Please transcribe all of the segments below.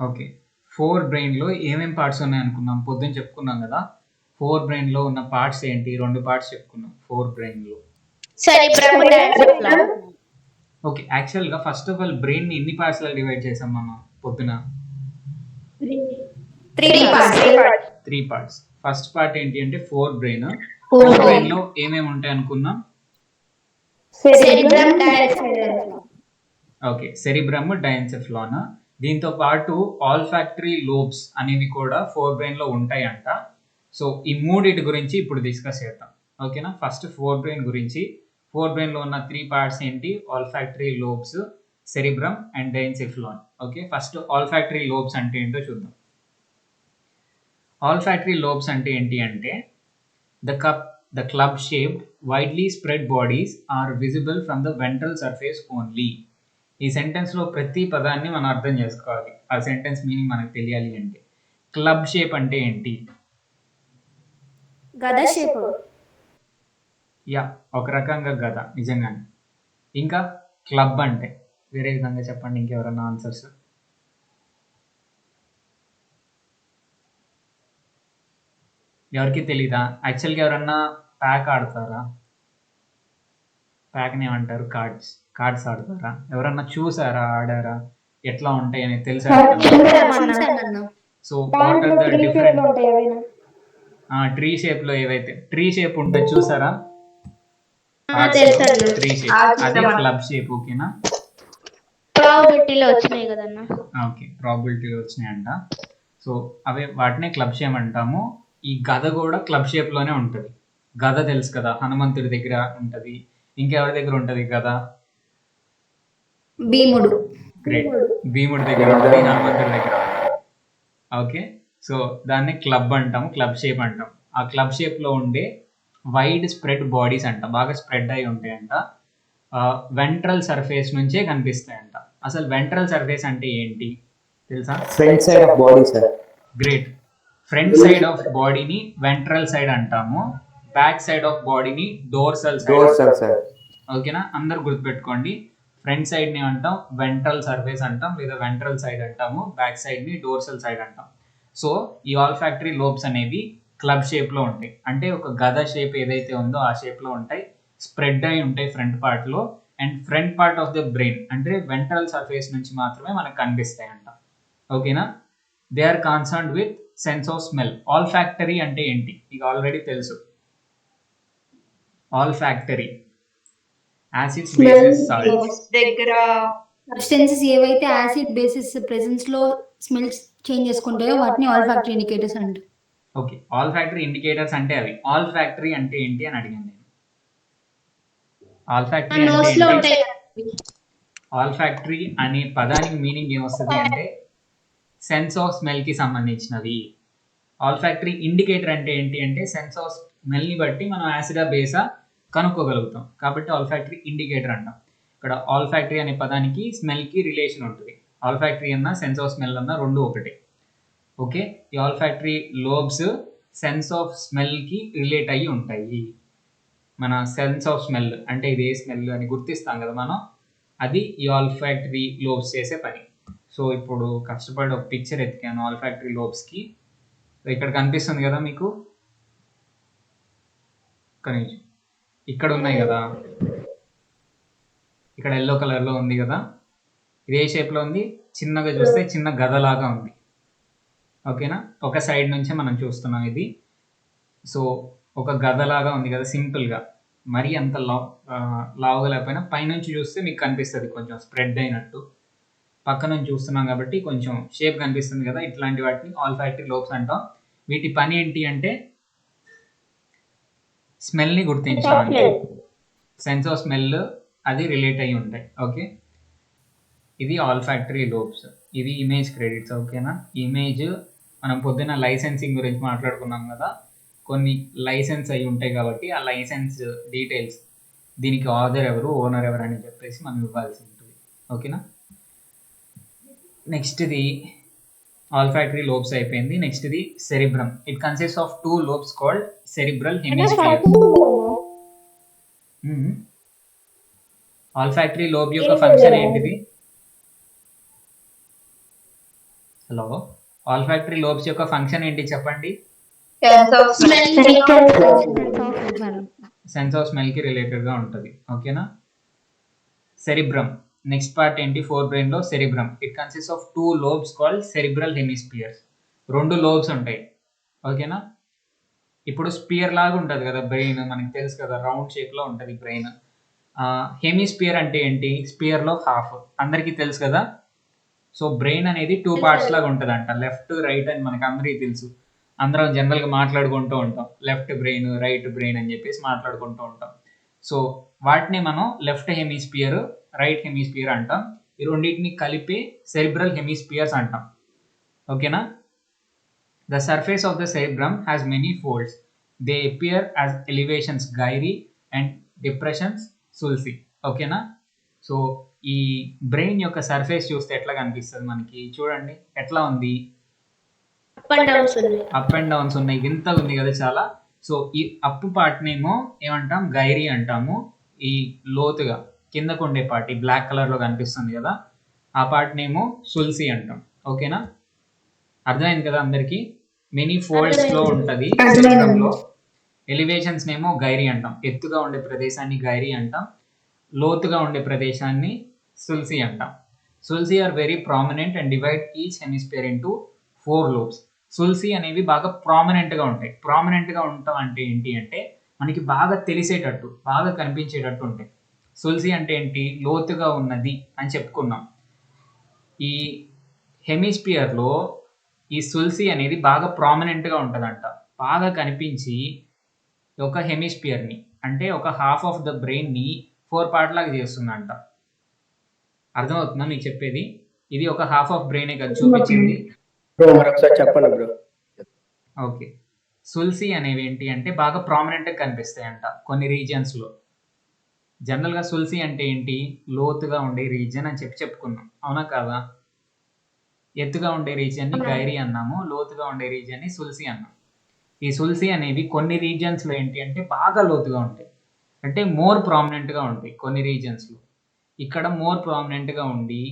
Okay. Four బ్రెయిన్‌లో ఏమేం parts ఉన్నాయనుకున్నాం? పొద్దున చెప్పుకున్నాం గదా! ఫోర్ బ్రెయిన్‌లో ఉన్న పార్ట్స్ ఏంటి? 2 పార్ట్స్ చెప్పుకున్నాం ఫోర్ బ్రెయిన్‌లో. Cerebrum, diaphragm. ఓకే. యాక్చువల్‌గా ఫస్ట్ ఆఫ్ ఆల్ బ్రెయిన్‌ని ఎన్ని పార్ట్స్‌లా డివైడ్ చేసాం మనం పొద్దున? 3 parts. 3 పార్ట్స్. ఫస్ట్ పార్ట్ ఏంటి అంటే four brain. Four four brain. బ్రెయిన్‌లో ఏమేమి ఉంటాయి అనుకున్నాం? Cerebrum, diaphragm. ఓకే. సెరిబ్రమ్, డయాన్సెఫ్లాన్. దీంతో పాటు ఆల్ఫాక్టరీ లోబ్స్ అనేవి కూడా ఫోర్ బ్రెయిన్‌లో ఉంటాయంట. సో, ఈ మూడిటి గురించి ఇప్పుడు డిస్కస్ చేద్దాం. ఓకేనా? ఫస్ట్ ఫోర్ బ్రెయిన్ గురించి. ఫోర్ బ్రెయిన్‌లో ఉన్న 3 పార్ట్స్ ఏంటి? Olfactory lobes, cerebrum and డయాన్సెఫ్లాన్. Okay. First olfactory lobes అంటే ఏంటో చూద్దాం. ఆల్ఫాక్టరీ లోబ్స్ అంటే ఏంటి అంటే the club shaped widely spread bodies are visible from the ventral surface only. ఈ సెంటెన్స్ లో ప్రతి పదాన్ని మనం అర్థం చేసుకోవాలి. ఆ సెంటెన్స్ మీనింగ్ మనకు తెలియాలి అంటే. క్లబ్ షేప్ అంటే ఏంటి? గద షేప్. యా, ఒక రకంగా గద నిజంగానే. ఇంకా క్లబ్ అంటే వేరే విధంగా చెప్పండి ఇంకెవరన్నా ఆన్సర్స్. ఎవరికి తెలీదా? యాక్చువల్గా ఎవరన్నా ప్యాక్ ఆడతారా? ప్యాక్ని ఏమంటారు? కార్డ్స్ ఆడతారా? ఎవరన్నా చూసారా, ఆడారా, ఎట్లా ఉంటాయి అనేది తెలుసా? So what are the different tree shape లో ఏవైతే ట్రీ షేప్ ఉంటుంది చూసారా? ట్రీ షేప్ అదే క్లబ్ షేప్. ఓకేనా? ప్రాబబిలిటీలో వచ్చినాయి కదన్న. ఓకే, ప్రాబబిలిటీలో వచ్చినాయంట. సో అవే వాటినే క్లబ్ షేప్ అంటాము. ఈ గద కూడా క్లబ్ షేప్ లోనే ఉంటది. గద తెలుసు కదా, హనుమంతుడి దగ్గర ఉంటది. ఇంకెవరి దగ్గర ఉంటది గద? భీముడు. గ్రేట్. భీముడి దగ్గర ఉంటది, హనుమంతుడి దగ్గర. ఓకే. సో దాన్ని క్లబ్ అంటాము, క్లబ్ షేప్ అంటాం. ఆ క్లబ్ షేప్ లో ఉండే వైడ్ స్ప్రెడ్ బాడీస్ అంట, బాగా స్ప్రెడ్ అయి ఉంటాయంట. వెంట్రల్ సర్ఫేస్ నుంచే కనిపిస్తాయంట. అసలు వెంట్రల్ సర్ఫేస్ అంటే ఏంటి తెలుసా? Front side of body sir. Great. Front side of బాడీని వెంట్రల్ సైడ్ అంటాము. బ్యాక్ సైడ్ ఆఫ్ బాడీని డోర్సల్ సార్. ఓకేనా? అందరు గుర్తుపెట్టుకోండి. ఫ్రంట్ సైడ్ ని అంటాం వెంట్రల్ సర్ఫేస్ అంటాం, లేదా వెంట్రల్ సైడ్ అంటాము. బ్యాక్ సైడ్ ని డోర్సల్ సైడ్ అంటాం. సో ఈ ఆల్ఫాక్టరీ లోబ్స్ అనేవి క్లబ్ షేప్ లో ఉంటాయి. అంటే ఒక గద షేప్ ఏదైతే ఉందో ఆ షేప్ లో ఉంటాయి, స్ప్రెడ్ అయి ఉంటాయి ఫ్రంట్ పార్ట్ లో. And front part of the brain అంటే వెంట్రల్ సర్ఫేస్ నుంచి మాత్రమే మనకు కనిపిస్తాయి అంట. ఓకేనా? They are concerned with sense of smell. Olfactory అంటే ఏంటి మీకు ఆల్రెడీ తెలుసు. ఆల్ఫాక్టరీ యాసిడ్స్, బేసెస్, సాల్ట్స్ దగ్గర సబ్స్టెన్సెస్ ఏవైతే యాసిడ్ బేసిస్ ప్రెసెన్స్ లో స్మెల్స్ చేంజ్ చేసుకుంటాయో వాటిని ఆల్ఫాక్టరీ ఇండికేటర్స్ అంటారు. ఓకే, ఆల్ఫాక్టరీ ఇండికేటర్స్ అంటే అవి. ఆల్ఫాక్టరీ అంటే ఏంటి అని అడిగాను నేను. ఆల్ఫాక్టరీ అంటే ఆల్ఫాక్టరీ అనే పదానికి మీనింగ్ ఏమొస్తుంది అంటే సెన్స్ ఆఫ్ స్మెల్ కి సంబంధించినవి. ఆల్ఫాక్టరీ ఇండికేటర్ అంటే ఏంటి అంటే సెన్స్ ఆఫ్ స్మెల్ ని బట్టి మనం యాసిడా బేసా కనుక్కోగలుగుతాం. కాబట్టి ఆల్ఫాక్టరీ ఇండికేటర్ అంటాం. ఇక్కడ ఆల్ఫాక్టరీ అనే పదానికి స్మెల్ కి రిలేషన్ ఉంటుంది. ఆల్ఫాక్టరీ అన్న సెన్స్ ఆఫ్ స్మెల్ అన్న రెండు ఒకటే. ఓకే, ఈ olfactory lobes sense of smell కి రిలేట్ అయ్యి ఉంటాయి. మన సెన్స్ ఆఫ్ స్మెల్ అంటే ఇది ఏ స్మెల్ అని గుర్తిస్తాం కదా మనం, అది ఈ ఆల్ఫాక్టరీ లోబ్స్ చేసే పని. సో ఇప్పుడు కష్టపడి ఒక పిక్చర్ ఎత్తికాను ఆల్ఫాక్టరీ లోబ్స్ కి. ఇక్కడ కనిపిస్తుంది కదా మీకు, కనీసం ఇక్కడ ఉన్నాయి కదా, ఇక్కడ ఎల్లో కలర్ లో ఉంది కదా, ఇది ఏ షేప్ లో ఉంది? చిన్నగా చూస్తే చిన్న గదలాగా ఉంది. ఓకేనా? ఒక సైడ్ నుంచే మనం చూస్తున్నాం ఇది. సో ఒక గదలాగా ఉంది కదా సింపుల్ గా, మరీ అంత లావుగా లేకపోయినా. పైనుంచి చూస్తే మీకు కనిపిస్తుంది కొంచెం స్ప్రెడ్ అయినట్టు. పక్క నుంచి చూస్తున్నాం కాబట్టి కొంచెం షేప్ కనిపిస్తుంది కదా. ఇట్లాంటి వాటిని ఆల్ఫాక్టరీ లోబ్స్ అంటాం. వీటి పని ఏంటి అంటే స్మెల్ ని గుర్తించడం. సెన్స్ ఆఫ్ స్మెల్ అది రిలేట్ అయి ఉంటాయి. ఓకే, ఇది ఆల్ఫాక్టరీ లోబ్స్. ఇది ఇమేజ్ క్రెడిట్స్. ఓకేనా? ఇమేజ్ మనం పొద్దున్న లైసెన్సింగ్ గురించి మాట్లాడుకున్నాం కదా, కొన్ని లైసెన్స్ అయి ఉంటాయి కాబట్టి ఆ లైసెన్స్ డీటెయిల్స్, దీనికి ఆథర్ ఎవరు, ఓనర్ ఎవరు అని చెప్పేసి మనం ఇవ్వాల్సి ఉంటుంది. ఓకేనా? నెక్స్ట్ది ఆల్ఫాక్టరీ లోబ్స్ అయిపోయింది. నెక్స్ట్ది cerebrum. It consist of 2 lobes called cerebral hemisphere. Olfactory lobe యొక్క ఫంక్షన్ ఏంటిది? హలో, ఆల్ఫాక్టరీ లోబ్స్ యొక్క ఫంక్షన్ ఏంటి చెప్పండి? Sense of smell. Sense of smell కి రిలేటెడ్ గా ఉంటుంది. ఓకేనా? సెరిబ్రమ్ నెక్స్ట్ పార్ట్ ఏంటి? ఫోర్ బ్రెయిన్ లో cerebrum. It consist of 2 lobes called cerebral hemispheres. 2 lobes ఉంటాయి. ఓకేనా? ఇప్పుడు స్పియర్ లాగా ఉంటుంది కదా బ్రెయిన్, మనకి తెలుసు కదా, రౌండ్ షేప్ లో ఉంటుంది బ్రెయిన్. హెమిస్పియర్ అంటే ఏంటి? స్పియర్ లో హాఫ్, అందరికీ తెలుసు కదా. సో బ్రెయిన్ అనేది 2 పార్ట్స్ లాగా ఉంటుంది అంట, లెఫ్ట్ రైట్ అని మనకి అందరికీ తెలుసు. అందరం జనరల్గా మాట్లాడుకుంటూ ఉంటాం, లెఫ్ట్ బ్రెయిన్ రైట్ బ్రెయిన్ అని చెప్పేసి మాట్లాడుకుంటూ ఉంటాం. సో వాటిని మనం లెఫ్ట్ హెమిస్పియర్, రైట్ హెమిస్పియర్ అంటాం. ఈ రెండింటిని కలిపి సెరిబ్రల్ హెమిస్పియర్స్ అంటాం. ఓకేనా? The surface of the cerebrum has many folds. They appear as elevations gyri and depressions sulci. ఓకేనా? సో ఈ బ్రెయిన్ యొక్క సర్ఫేస్ చూస్తే ఎట్లా కనిపిస్తుంది మనకి? చూడండి ఎట్లా ఉంది. Up and downs ఉన్నాయి. అప్ అండ్ డౌన్స్ ఉన్నాయి, వింతగా ఉంది కదా చాలా. సో ఈ అప్పు పార్ట్నేమో ఏమంటాం? గైరీ అంటాము. ఈ లోతుగా కిందకు ఉండే పార్ట్, ఈ బ్లాక్ కలర్ లో కనిపిస్తుంది కదా, ఆ పార్ట్నేమో సుల్సి అంటాం. ఓకేనా? అర్థమైంది కదా అందరికి? మెనీ ఫోల్డ్స్ లో ఉంటది సెరిబ్రమ్. ఎలివేషన్స్ నేమో గైరీ అంటాం, ఎత్తుగా ఉండే ప్రదేశాన్ని గైరీ అంటాం, లోతుగా ఉండే ప్రదేశాన్ని సుల్సి అంటాం. Sulci are very prominent and divide each hemisphere into 4 lobes. Sulci అనేవి బాగా ప్రామినెంట్ గా ఉంటాయి. ప్రామినెంట్ గా ఉండటం అంటే ఏంటి అంటే మనకి బాగా తెలిసేటట్టు, బాగా కనిపించేటట్టు ఉంటాయి. సుల్సి అంటే ఏంటి? లోతుగా ఉన్నది అని చెప్పుకున్నాం. ఈ హెమిస్పియర్ లో ఈ సుల్సి అనేది బాగా ప్రామినెంట్ గా ఉంటుందంట, బాగా కనిపించి ఒక హెమిస్పియర్ ని, అంటే ఒక హాఫ్ ఆఫ్ ద బ్రెయిన్ ని 4 పార్ట్ లాగా చేస్తుందంట. అర్థమవుతుందా మీకు చెప్పేది? ఇది ఒక హాఫ్ ఆఫ్ బ్రెయిన్ కదా చూపించింది. బ్రో మరొకసారి చెప్పండి బ్రో. ఓకే, సుల్సి అనేవి ఏంటి అంటే బాగా ప్రామినెంట్ గా కనిపిస్తాయంట కొన్ని రీజియన్స్ లో. జనరల్ గా సుల్సి అంటే ఏంటి? లోతుగా ఉండే రీజియన్ అని చెప్పుకున్నాం, అవునా కాదా? ఎత్తుగా ఉండే రీజియన్ ని గైరీ అన్నాము, లోతుగా ఉండే రీజియన్ ని సుల్సి అన్నాం. ఈ సుల్సి అనేవి కొన్ని రీజియన్స్ లో ఏంటి అంటే బాగా లోతుగా ఉంటాయి, అంటే మోర్ ప్రామినెంట్ గా ఉంటాయి కొన్ని రీజియన్స్ లో. ఇక్కడ మోర్ ప్రామినెంట్ గా ఉండి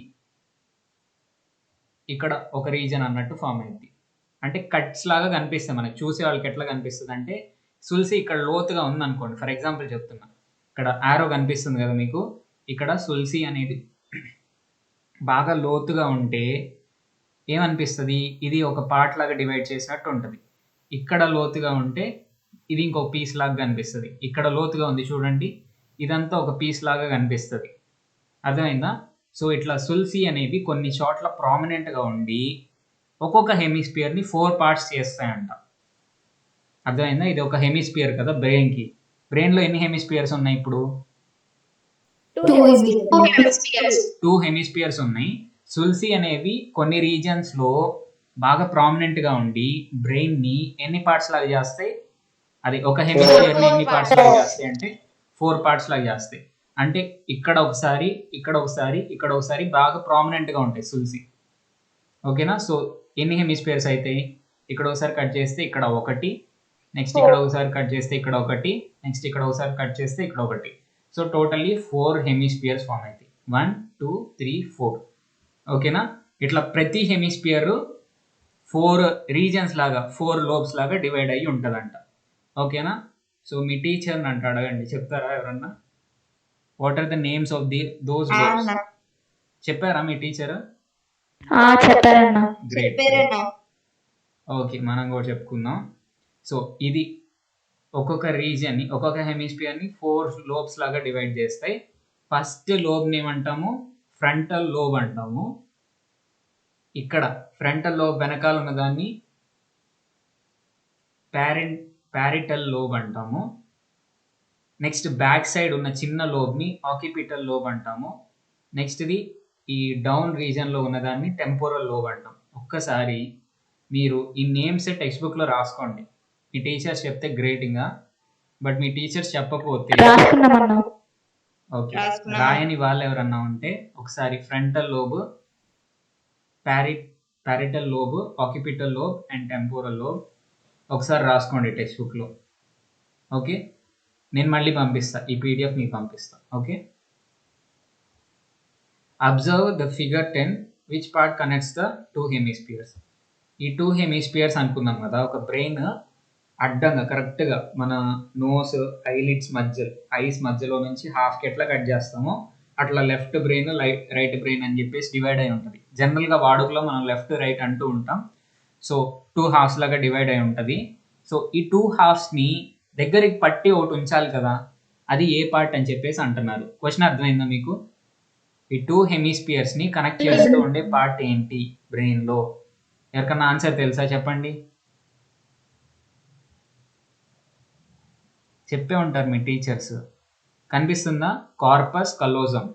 ఇక్కడ ఒక రీజన్ అన్నట్టు ఫామ్ అయింది, అంటే కట్స్ లాగా కనిపిస్తాయి మనకి. చూసే వాళ్ళకి ఎట్లా కనిపిస్తుంది అంటే సుల్సి ఇక్కడ లోతుగా ఉంది అనుకోండి. ఫర్ ఎగ్జాంపుల్ చెప్తున్నా, ఇక్కడ ఆరో కనిపిస్తుంది కదా మీకు, ఇక్కడ సుల్సి అనేది బాగా లోతుగా ఉంటే ఏమనిపిస్తుంది? ఇది ఒక పార్ట్ లాగా డివైడ్ చేసినట్టు ఉంటుంది. ఇక్కడ లోతుగా ఉంటే ఇది ఇంకో పీస్ లాగా కనిపిస్తుంది. ఇక్కడ లోతుగా ఉంది చూడండి, ఇదంతా ఒక పీస్ లాగా కనిపిస్తుంది. అర్థమైందా? సో ఇట్లా సుల్సి అనేవి కొన్ని చోట్ల ప్రామినెంట్ గా ఉండి ఒక్కొక్క హెమిస్పియర్ ని 4 పార్ట్స్ చేస్తాయంట. అర్థమైందా? ఇది ఒక హెమిస్పియర్ కదా బ్రెయిన్ కి. బ్రెయిన్ లో ఎన్ని హెమిస్పియర్స్ ఉన్నాయి ఇప్పుడు? 2 hemispheres. 2 హెమిస్పియర్స్ ఉన్నాయి. సుల్సి అనేవి కొన్ని రీజన్స్ లో బాగా ప్రామినెంట్ గా ఉండి బ్రెయిన్ ని ఎన్ని పార్ట్స్ లాగా చేస్తాయి? అది ఒక హెమిస్పియర్ ని ఎన్ని పార్ట్స్ లాగా చేస్తాయి అంటే 4 పార్ట్స్ లాగా చేస్తాయి. అంటే ఇక్కడ ఒకసారి, ఇక్కడ ఒకసారి, ఇక్కడ ఒకసారి బాగా ప్రామినెంట్ గా ఉంటాయి సుల్సి. ఓకేనా? సో ఎన్ని హెమిస్పియర్స్ అయితే ఇక్కడ ఒకసారి కట్ చేస్తే ఇక్కడ ఒకటి, నెక్స్ట్ ఇక్కడ ఒకసారి కట్ చేస్తే ఇక్కడ ఒకటి, నెక్స్ట్ ఇక్కడ ఒకసారి కట్ చేస్తే ఇక్కడ ఒకటి. సో టోటల్లీ 4 హెమిస్పియర్స్ ఫామ్ అవుతాయి. 1 2 3 4. ఓకేనా? ఇట్లా ప్రతి హెమిస్పియర్ 4 రీజన్స్ లాగా, 4 లోబ్స్ లాగా డివైడ్ అయ్యి ఉంటుందంట. ఓకేనా? సో మీ టీచర్ని అంటే అడగండి, చెప్తారా ఎవరన్నా? What are the names of those lobes? చెప్పారా మీ టీచర్? చెప్పారన్నా. గ్రేట్. పేరేనా? ఓకే, మనం కూడా చెప్పుకుందాం. సో ఇది ఒక్కొక్క రీజియన్ ని, ఒక్కొక్క హెమిస్పియర్ ని 4 లోబ్స్ లాగా డివైడ్ చేస్తాయి. ఫస్ట్ లోబ్ ని ఏమంటాము? ఫ్రంటల్ లోబ్ అంటాము. ఇక్కడ ఫ్రంటల్ లోబ్ వెనకాల ఉన్న దాన్ని ప్యారిటల్ లోబ్ అంటాము. నెక్స్ట్ బ్యాక్ సైడ్ ఉన్న చిన్న లోబ్ ని ఆక్సిపిటల్ లోబ్ అంటాము. నెక్స్ట్ ది ఈ డౌన్ రీజన్ లో ఉన్నదాన్ని టెంపోరల్ లోబ్ అంటాం. ఒక్కసారి మీరు ఈ నేమ్స్ టెక్స్ట్ బుక్ లో రాసుకోండి. మీ టీచర్స్ చెప్తే గ్రేట్ ఇంకా, బట్ మీ టీచర్స్ చెప్పకపోతే ఓకే, రాయని వాళ్ళు ఎవరన్నా ఉంటే ఒకసారి frontal lobe, parietal lobe, occipital lobe and temporal lobe ఒకసారి రాసుకోండి టెక్స్ట్ బుక్ లో. ఓకే, నేను మళ్ళీ పంపిస్తా, ఈ పీడిఎఫ్ మీకు పంపిస్తా. Okay, observe the figure 10 which part connects the two hemispheres. ఈ టూ హెమిస్పియర్స్ అనుకుందాం కదా, ఒక బ్రెయిన్ అడ్డంగా కరెక్ట్గా మన నోస్ ఐస్ మధ్యలో నుంచి హాఫ్కి ఎట్లా కట్ చేస్తామో అట్లా లెఫ్ట్ బ్రెయిన్ రైట్ బ్రెయిన్ అని చెప్పేసి డివైడ్ అయి ఉంటుంది. జనరల్గా వాడుకలో మనం లెఫ్ట్ రైట్ అంటూ ఉంటాం. సో 2 halves లాగా డివైడ్ అయి ఉంటుంది. సో ఈ 2 halvesని దగ్గరికి పట్టి ఒకటి ఉంచాలి కదా, అది ఏ పార్ట్ అని చెప్పేసి అంటున్నారు. క్వశ్చన్ అర్థమైందా మీకు? ఈ 2 హెమిస్పియర్స్ని కనెక్ట్ చేస్తూ ఉండే పార్ట్ ఏంటి బ్రెయిన్లో? ఎవరికన్నా ఆన్సర్ తెలుసా చెప్పండి. చెప్పే ఉంటారు మీ టీచర్స్. కనిపిస్తుందా? కార్పస్ కలోజం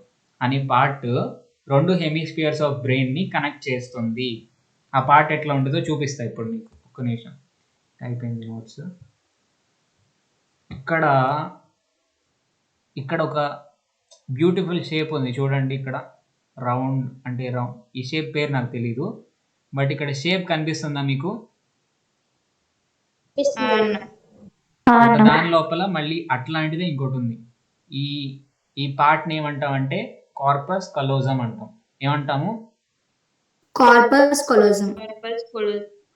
అనే పార్ట్ 2 హెమిస్పియర్స్ ఆఫ్ బ్రెయిన్ని కనెక్ట్ చేస్తుంది. ఆ పార్ట్ ఎట్లా ఉంటుందో చూపిస్తా ఇప్పుడు మీకు. ఒక్క నిమిషం, అయిపోయింది నోట్స్. ఇక్కడ ఒక బ్యూటిఫుల్ షేప్ ఉంది చూడండి. ఇక్కడ రౌండ్ అంటే రౌండ్, ఈ షేప్ పేరు నాకు తెలీదు, బట్ ఇక్కడ షేప్ కనిపిస్తుందా మీకు? దాని లోపల మళ్ళీ అట్లాంటిదే ఇంకోటి ఉంది. ఈ పార్ట్ని ఏమంటామంటే కార్పస్ కలోజం అంటాం. ఏమంటాము? Corpus callosum.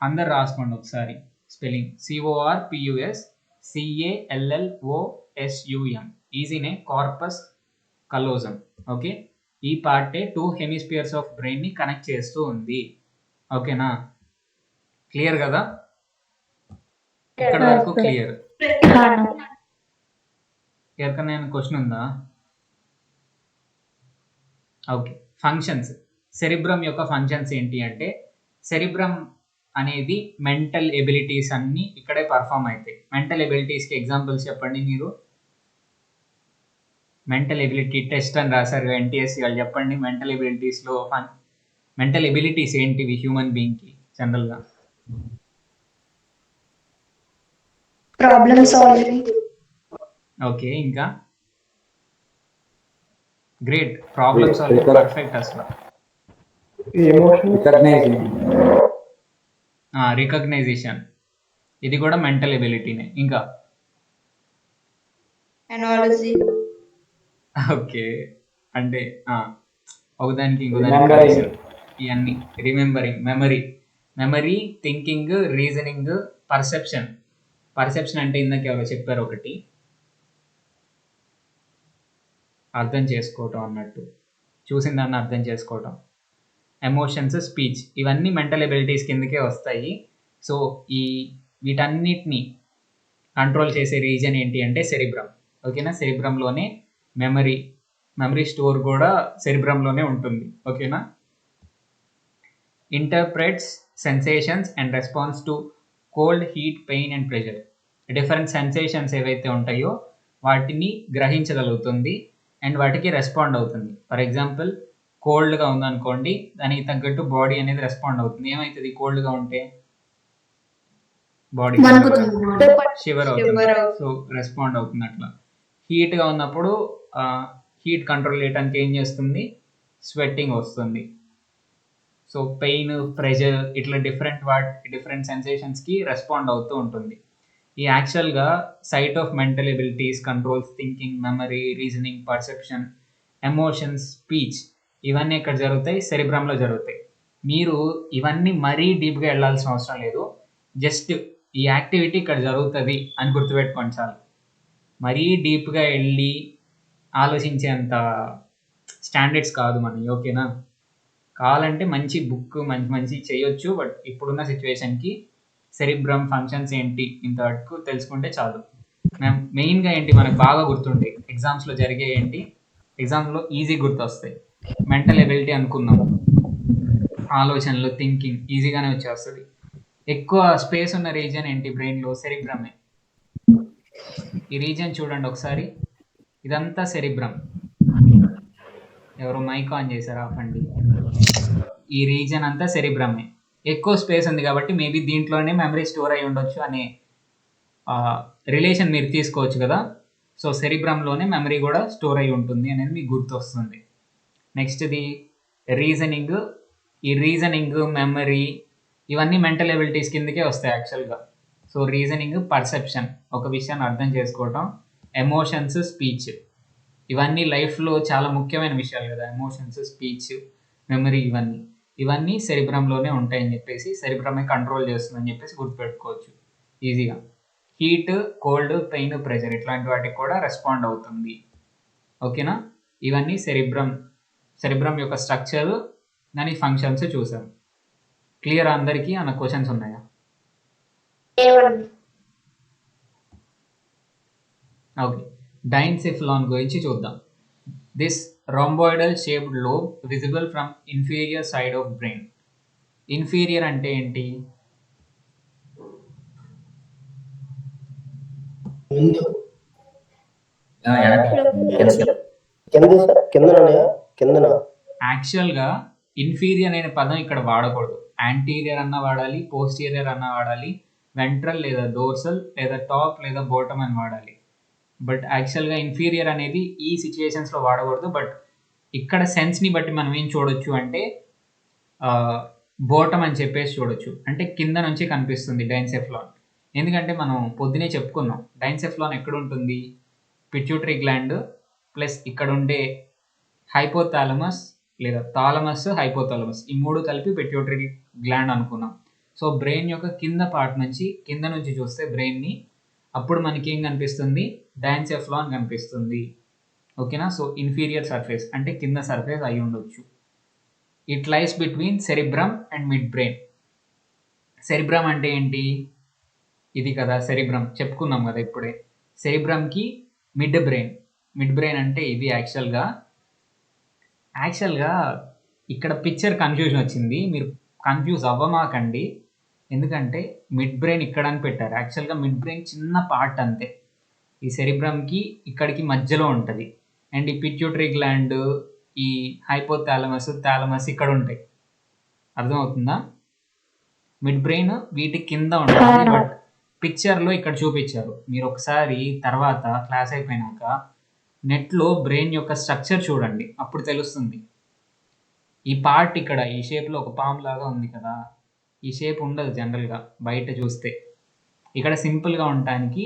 అందరు రాసుకోండి ఒకసారి స్పెల్లింగ్. CORPUS CALLOSUM. ఈజీనే, కార్పస్ కలోజం. ఓకే, ఈ పార్టే 2 హెమిస్పియర్స్ ఆఫ్ బ్రెయిన్ని కనెక్ట్ చేస్తూ ఉంది. ఓకేనా? క్లియర్ కదా? ఇక్కడ వరకు క్లియర్. ఎవరికైనా క్వశ్చన్ ఉందా? Okay, functions. సెరిబ్రమ్ యొక్క ఫంక్షన్స్ ఏంటి అంటే, సెరిబ్రమ్ అనేది మెంటల్ ఎబిలిటీస్ అన్ని ఇక్కడే పర్ఫామ్ అవుతాయి. మెంటల్ ఎబిలిటీస్కి ఎగ్జాంపుల్స్ చెప్పండి మీరు. మెంటల్ ఎబిలిటీ టెస్ట్ అని రాశారు NTSC వాళ్ళు, చెప్పండి మెంటల్ ఎబిలిటీస్లో మెంటల్ ఎబిలిటీస్ ఏంటివి హ్యూమన్ బీయింగ్కి జనరల్గా? Problem solving. ఓకే, ఇంకా? గ్రేట్, ప్రాబ్లమ్ సాల్వింగ్ పర్ఫెక్ట్ అసలు. రికగ్నైజేషన్, ఇది కూడా మెంటల్ ఎబిలిటీనే. ఇంకా? అనాలజీ. ఓకే, అంటే ఒకదానికి ఇంకోదానికి ఇవన్నీ. Remembering, memory, thinking, reasoning, perception అంటే ఇందాక ఎవరో చెప్పారు ఒకటి, అర్థం చేసుకోవటం అన్నట్టు, చూసిన దాన్ని అర్థం చేసుకోవటం. ఎమోషన్స్, స్పీచ్, ఇవన్నీ మెంటల్ ఎబిలిటీస్ కిందకే వస్తాయి. సో వీటన్నిటిని కంట్రోల్ చేసే రీజన్ ఏంటి అంటే సెరిబ్రమ్. ఓకేనా? సెరిబ్రమ్లోనే మెమరీ స్టోర్ కూడా సెరిబ్రమ్లోనే ఉంటుంది. ఓకేనా? Interprets sensations and response to cold, heat, pain and pressure. Different sensations ఏవైతే ఉంటాయో వాటిని గ్రహించగలుగుతుంది అండ్ వాటికి రెస్పాండ్ అవుతుంది. ఫర్ ఎగ్జాంపుల్, కోల్డ్గా ఉందనుకోండి, దానికి తగ్గట్టు బాడీ అనేది రెస్పాండ్ అవుతుంది. ఏమవుతుంది కోల్డ్గా ఉంటే? బాడీ షివర్ అవుతుంది, సో రెస్పాండ్ అవుతుంది అట్లా. హీట్గా ఉన్నప్పుడు హీట్ కంట్రోల్ చేయడానికి ఏం చేస్తుంది? స్వెట్టింగ్ వస్తుంది. సో పెయిన్, ప్రెషర్, ఇట్లా డిఫరెంట్ సెన్సేషన్స్కి రెస్పాండ్ అవుతూ ఉంటుంది. ఈ యాక్చువల్గా site of mental abilities controls thinking, memory, reasoning, perception, emotions, speech, ఇవన్నీ ఎక్కడ జరుగుతాయి? సెరిబ్రమ్లో జరుగుతాయి. మీరు ఇవన్నీ మరీ డీప్గా వెళ్ళాల్సిన అవసరం లేదు. జస్ట్ ఈ యాక్టివిటీ ఇక్కడ జరుగుతుంది అని గుర్తుపెట్టుకోండి చాలు. మరీ డీప్గా వెళ్ళి ఆలోచించేంత స్టాండర్డ్స్ కాదు మనకి. ఓకేనా? కావాలంటే మంచి బుక్ మంచి చేయొచ్చు, బట్ ఇప్పుడున్న సిచ్యువేషన్కి సెరిబ్రమ్ ఫంక్షన్స్ ఏంటి ఇంతవరకు తెలుసుకుంటే చాలు. మెయిన్గా ఏంటి మనకు బాగా గుర్తుంటాయి, ఎగ్జామ్స్లో జరిగే ఏంటి, ఎగ్జామ్లో ఈజీ గుర్తొస్తాయి. మెంటల్ ఎబిలిటీ అనుకున్నాము, ఆలోచనలు, థింకింగ్ ఈజీగానే వచ్చేస్తుంది. ఎక్కువ స్పేస్ ఉన్న రీజన్ ఏంటి బ్రెయిన్లో? సెరిబ్రమే. ఈ రీజన్ చూడండి ఒకసారి, ఇదంతా సెరిబ్రమ్. ఎవరో మైక్ ఆన్ చేశారు, ఆపండి. ఈ రీజన్ అంతా సెరిబ్రమే. ఎక్కువ స్పేస్ ఉంది కాబట్టి మేబీ దీంట్లోనే మెమరీ స్టోర్ అయి ఉండొచ్చు అనే రిలేషన్ మీరు తీసుకోవచ్చు కదా. సో సెరిబ్రమ్లోనే మెమరీ కూడా స్టోర్ అయి ఉంటుంది అనేది మీకు గుర్తొస్తుంది. నెక్స్ట్ది రీజనింగ్. ఈ రీజనింగ్, మెమరీ ఇవన్నీ మెంటల్ ఎబిలిటీస్ కిందకే వస్తాయి యాక్చువల్గా. సో రీజనింగ్, పర్సెప్షన్, ఒక విషయాన్ని అర్థం చేసుకోవటం, ఎమోషన్స్, స్పీచ్, ఇవన్నీ లైఫ్లో చాలా ముఖ్యమైన విషయాలు కదా. ఎమోషన్స్, స్పీచ్, మెమరీ, ఇవన్నీ ఇవన్నీ సెరిబ్రంలోనే ఉంటాయని చెప్పేసి సెరిబ్రమే కంట్రోల్ చేస్తుందని చెప్పేసి గుర్తుపెట్టుకోవచ్చు ఈజీగా. హీట్, కోల్డ్, పెయిన్, ప్రెషర్ ఇట్లాంటి వాటికి కూడా రెస్పాండ్ అవుతుంది. ఓకేనా? ఇవన్నీ సెరిబ్రం యొక్క స్ట్రక్చర్, దాని ఫంక్షన్స్ చూసాం. క్లియర్ అందరికీ అన్న క్వశ్చన్స్ ఉన్నాయా? ఓకే, డైన్సెఫ్లాన్ గురించి చూద్దాం. This rhomboidal shaped lobe visible from inferior side of brain. Inferior అంటే ఏంటి? ముందు కింద కిందన యాక్చువల్గా ఇన్ఫీరియర్ అనే పదం ఇక్కడ వాడకూడదు. యాంటీరియర్ అన్న వాడాలి, పోస్టీరియర్ అన్న వాడాలి, వెంట్రల్ లేదా డోర్సల్ లేదా టాప్ లేదా బాటమ్ అని వాడాలి. బట్ యాక్చువల్గా ఇన్ఫీరియర్ అనేది ఈ సిచ్యుయేషన్స్లో వాడకూడదు. బట్ ఇక్కడ సెన్స్ని బట్టి మనం ఏం చూడొచ్చు అంటే బాటమ్ అని చెప్పేసి చూడొచ్చు. అంటే కింద నుంచి కనిపిస్తుంది డైన్సెఫ్లాన్. ఎందుకంటే మనం పొద్దునే చెప్పుకున్నాం డైన్సెఫ్లాన్ ఎక్కడ ఉంటుంది? పిట్యూటరీ గ్లాండ్ ప్లస్ ఇక్కడ ఉండే హైపోథాలమస్ లేదా థాలమస్, హైపోథాలమస్ ఈ మూడు కలిపి పిట్యూటరీ గ్లాండ్ అనుకున్నాం. సో బ్రెయిన్ యొక్క కింద నుంచి చూస్తే బ్రెయిన్ని అప్పుడు మనకి ఏం కనిపిస్తుంది? డైన్సెఫ్లాన్ కనిపిస్తుంది. ఓకేనా? సో ఇన్ఫీరియర్ సర్ఫేస్ అంటే కింద సర్ఫేస్ అయి ఉండొచ్చు. It lies between cerebrum and mid brain. Cerebrum అంటే ఏంటి? ఇది కదా సెరిబ్రమ్, చెప్పుకున్నాం కదా ఇప్పుడే. సెరిబ్రమ్కి మిడ్ బ్రెయిన్ అంటే ఇది. యాక్చువల్గా ఇక్కడ పిక్చర్ కన్ఫ్యూజన్ వచ్చింది. మీరు కన్ఫ్యూజ్ అవ్వమాకండి, ఎందుకంటే మిడ్ బ్రెయిన్ ఇక్కడ అని పెట్టారు. యాక్చువల్గా మిడ్ బ్రెయిన్ చిన్న పార్ట్ అంతే. ఈ సెరిబ్రమ్కి ఇక్కడికి మధ్యలో ఉంటుంది. అండ్ ఈ పిట్యూటరీ గ్లాండ్, ఈ థాలమస్ ఇక్కడ ఉంటాయి. అర్థమవుతుందా? మిడ్ బ్రెయిన్ వీటి కింద ఉంటుంది. బట్ పిక్చర్లో ఇక్కడ చూపించారు. మీరు ఒకసారి తర్వాత క్లాస్ అయిపోయినాక నెట్లో బ్రెయిన్ యొక్క స్ట్రక్చర్ చూడండి, అప్పుడు తెలుస్తుంది. ఈ పార్ట్ ఇక్కడ ఈ షేప్లో ఒక పామ్ లాగా ఉంది కదా, ఈ షేప్ ఉండదు జనరల్గా బయట చూస్తే. ఇక్కడ సింపుల్గా ఉండటానికి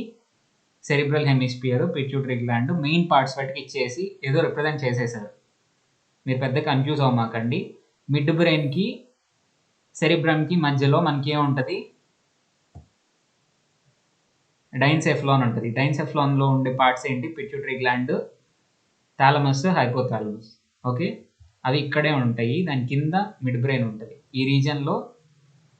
cerebral hemisphere, pituitary gland main parts వాటికి ఇచ్చేసి ఏదో రిప్రజెంట్ చేసేసారు. మీరు పెద్ద కన్ఫ్యూజ్ అవ్వమాకండి. మిడ్ బ్రెయిన్కి సెరిబ్రమ్కి మధ్యలో మనకి ఏముంటుంది? డైన్సెఫ్లాన్ ఉంటుంది. డైన్సెఫ్లాన్లో ఉండే పార్ట్స్ ఏంటి? Pituitary gland, thalamus, hypothalamus. Okay, అవి ఇక్కడే ఉంటాయి. దాని కింద మిడ్ బ్రెయిన్ ఉంటుంది. ఈ రీజన్లో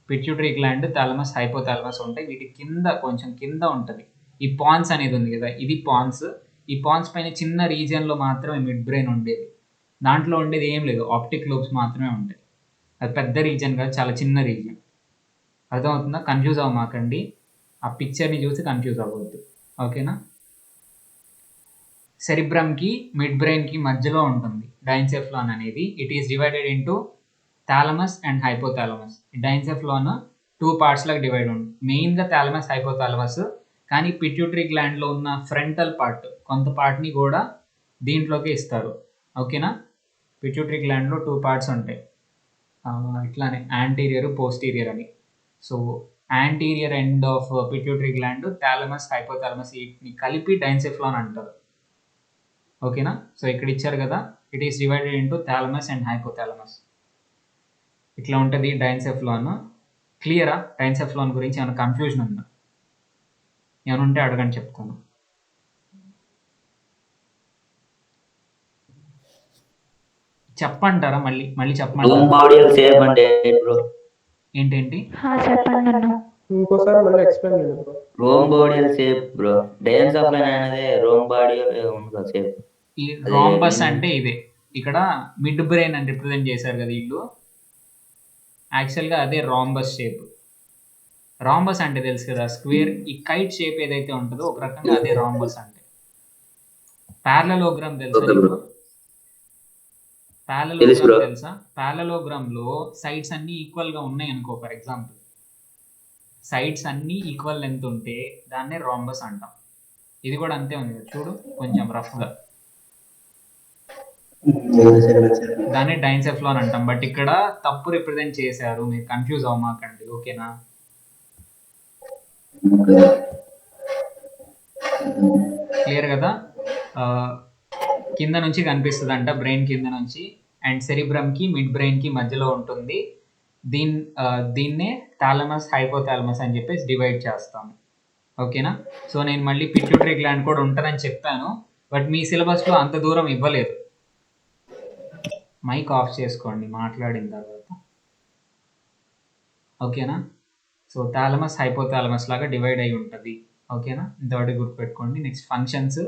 పిట్యూటరీ గ్లాండ్, థాలమస్, హైపోథాలమస్ ఉంటాయి. వీటి కింద కొంచెం కింద ఉంటుంది ఈ పాన్స్ అనేది ఉంది కదా, ఇది పాన్స్. ఈ పాన్స్ పైన చిన్న రీజియన్లో మాత్రమే మిడ్ బ్రెయిన్ ఉండేది. దాంట్లో ఉండేది ఏం లేదు, ఆప్టిక్ లోబ్స్ మాత్రమే ఉంటాయి. అది పెద్ద రీజియన్ కాదు, చాలా చిన్న రీజియన్. అర్థమవుతుందా? కన్ఫ్యూజ్ అవ్వమాకండి, ఆ పిక్చర్ని చూసి కన్ఫ్యూజ్ అవ్వద్దు. ఓకేనా? సెరిబ్రమ్కి మిడ్ బ్రెయిన్కి మధ్యలో ఉంటుంది డైన్సెఫ్లాన్ అనేది. It is divided into thalamus and hypothalamus. Diencephalon 2 పార్ట్స్లకు డివైడ్ ఉంటుంది. మెయిన్గా థాలమస్, హైపోథాలమస్. కానీ పిట్యూటరీ గ్లాండ్లో ఉన్న ఫ్రంటల్ పార్ట్ కొంత పార్ట్ని కూడా దీంట్లోకి ఇస్తారు. ఓకేనా? పిట్యూటరీ గ్లాండ్లో 2 పార్ట్స్ ఉంటాయి, ఇట్లానే యాంటీరియర్, పోస్టీరియర్ అని. So anterior end of pituitary gland, thalamus, hypothalamus వీటిని కలిపి డైన్సెఫ్లాన్ అంటారు. ఓకేనా? సో ఇక్కడ ఇచ్చారు కదా, it is divided into thalamus and hypothalamus. ఇట్లా ఉంటుంది డైన్సెఫ్లాన్. క్లియరా? డైన్సెఫ్లాన్ గురించి ఏమైనా కన్ఫ్యూజన్ ఉందా? ఏమైనా ఉంటే అడగండి, చెప్తాను. చెప్పంటారా? మళ్ళీ చెప్పమంటారా? ఏంటేంటి? ఇంకోసారి మళ్ళీ ఎక్స్ప్లెయిన్ చేయండి bro. Rhomboidal shape bro. Diencephalon అనేది రోంబాడియల్ ఉంది కదా షేప్. ఈ రాంబస్ అంటే ఇదే. ఇక్కడ మిడ్ బ్రెయిన్ అని రిప్రజెంట్ చేశారు కదా వీళ్ళు. యాక్చువల్గా అదే రాంబస్ షేప్. రాంబస్ అంటే తెలుసు కదా, స్క్వేర్. ఈ కైట్ షేప్ ఏదైతే ఉంటుందో ఒక రకంగా అదే రాంబస్ అంటే. ప్యారలలోగ్రామ్ తెలుసా నీకు? ప్యారలలోగ్రామ్ తెలుసా? ప్యారలలోగ్రామ్ లో సైడ్స్ అన్ని ఈక్వల్ గా ఉన్నాయి అనుకో. ఫర్ ఎగ్జాంపుల్ సైడ్స్ అన్ని ఈక్వల్ లెంత్ ఉంటే దాన్నే రాంబస్ అంటాం. ఇది కూడా అంతే ఉంది కదా, చూడు కొంచెం రఫ్ గా. దాన్ని డైన్సెఫ్లాన్ అంటాం. బట్ ఇక్కడ తప్పు రిప్రజెంట్ చేశారు, మీరు కన్ఫ్యూజ్ అవ్వమాకండి. ఓకేనా? క్లియర్ కదా? కింద నుంచి కనిపిస్తుంది అంట, బ్రెయిన్ కింద నుంచి. అండ్ సెరిబ్రమ్కి మిడ్ బ్రెయిన్కి మధ్యలో ఉంటుంది. దీన్నే థాలమస్ హైపోథాలమస్ అని చెప్పేసి డివైడ్ చేస్తాము. ఓకేనా? సో నేను మళ్ళీ పిట్యూటరీ గ్లాండ్ కూడా ఉంటుందని చెప్పాను, బట్ మీ సిలబస్లో అంత దూరం ఇవ్వలేదు. మైక్ ఆఫ్ చేసుకోండి మాట్లాడిన తర్వాత. ఓకేనా? సో థాలమస్ హైపోథాలమస్ లాగా డివైడ్ అయి ఉంటుంది. ఓకేనా? ఇంతవరకు గుర్తుపెట్టుకోండి. Next functions.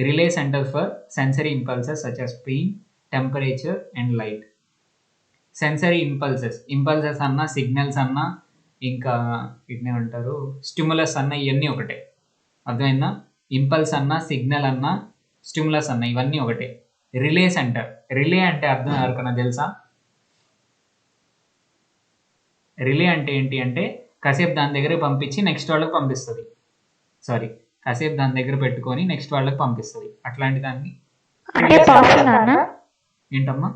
Relay centre for sensory impulses such as pain, temperature and light. Sensory impulses అన్నా, సిగ్నల్స్ అన్నా, ఇంకా వీటినే అంటారు స్టిములస్ అన్నా, ఇవన్నీ ఒకటే. అర్థమైందా? ఇంపల్స్ అన్నా, సిగ్నల్ అన్నా, స్టిములస్ అన్నా ఇవన్నీ ఒకటే. Relay centre. రిలే అంటే అర్థం ఎవరికన్నా తెలుసా? రిలే అంటే ఏంటి అంటే కాసేపు దాని దగ్గర పంపించి నెక్స్ట్ వాళ్ళకి పంపిస్తుంది. కాసేపు దాని దగ్గర పెట్టుకొని నెక్స్ట్ వాళ్ళకి పంపిస్తుంది. అట్లాంటి దాన్ని ఏంటమ్మా?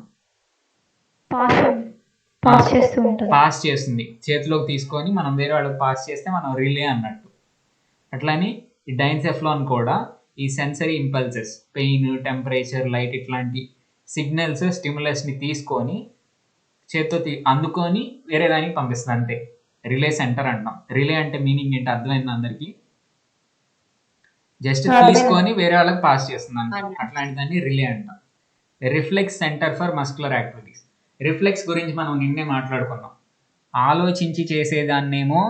పాస్ చేస్తుంది. చేతిలోకి తీసుకొని మనం వేరే వాళ్ళకి పాస్ చేస్తే మనం రిలే అన్నట్టు. అట్లానే ఈ డైన్సెఫ్లాన్ కూడా ఈ sensory impulses, pain, temperature, light ఇట్లాంటి సిగ్నల్స్, స్టిములస్ని తీసుకొని చేతితో అందుకొని వేరే దానికి పంపిస్తుంది. అంతే రిలే సెంటర్ అంటాం. రిలే అంటే మీనింగ్ ఏంటి అర్థమైంది అందరికి? జస్ట్ తీసుకొని వేరే వాళ్ళకి పాస్ చేస్తుంది అంతే. అట్లాంటి దాన్ని రిలే అంటాం. Reflex centre for muscular activities. Reflex గురించి మనం నిన్నే మాట్లాడుకున్నాం. ఆలోచించి చేసేదాన్నేమో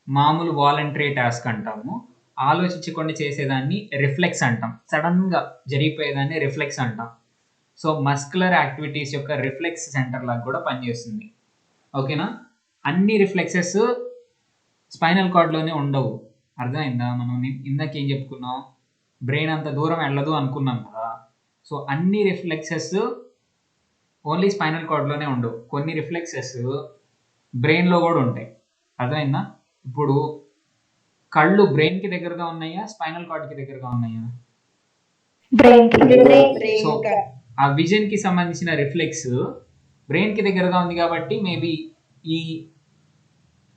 మామూలు వాలంటరీ టాస్క్ అంటాము. ఆలోచించకుండా చేసేదాన్ని రిఫ్లెక్స్ అంటాం. సడన్గా జరిగిపోయేదాన్ని రిఫ్లెక్స్ అంటాం. సో మస్కులర్ యాక్టివిటీస్ యొక్క రిఫ్లెక్స్ సెంటర్ లాగా కూడా పనిచేస్తుంది. ఓకేనా? అన్ని రిఫ్లెక్సెస్ స్పైనల్ కార్డ్లోనే ఉండవు. అర్థమైందా? మనం ఇందాక ఏం చెప్పుకున్నాం, బ్రెయిన్ అంత దూరం వెళ్ళదు అనుకున్నాం కదా. సో అన్ని రిఫ్లెక్సెస్ ఓన్లీ స్పైనల్ కార్డ్లోనే ఉండవు. కొన్ని రిఫ్లెక్సెస్ బ్రెయిన్లో కూడా ఉంటాయి. అర్థమైందా? ఇప్పుడు కళ్ళు బ్రెయిన్కి దగ్గరగా ఉన్నాయా, స్పైనల్ కార్డ్కి దగ్గరగా ఉన్నాయా? సో ఆ విజన్కి సంబంధించిన రిఫ్లెక్స్ బ్రెయిన్కి దగ్గరగా ఉంది కాబట్టి మేబీ ఈ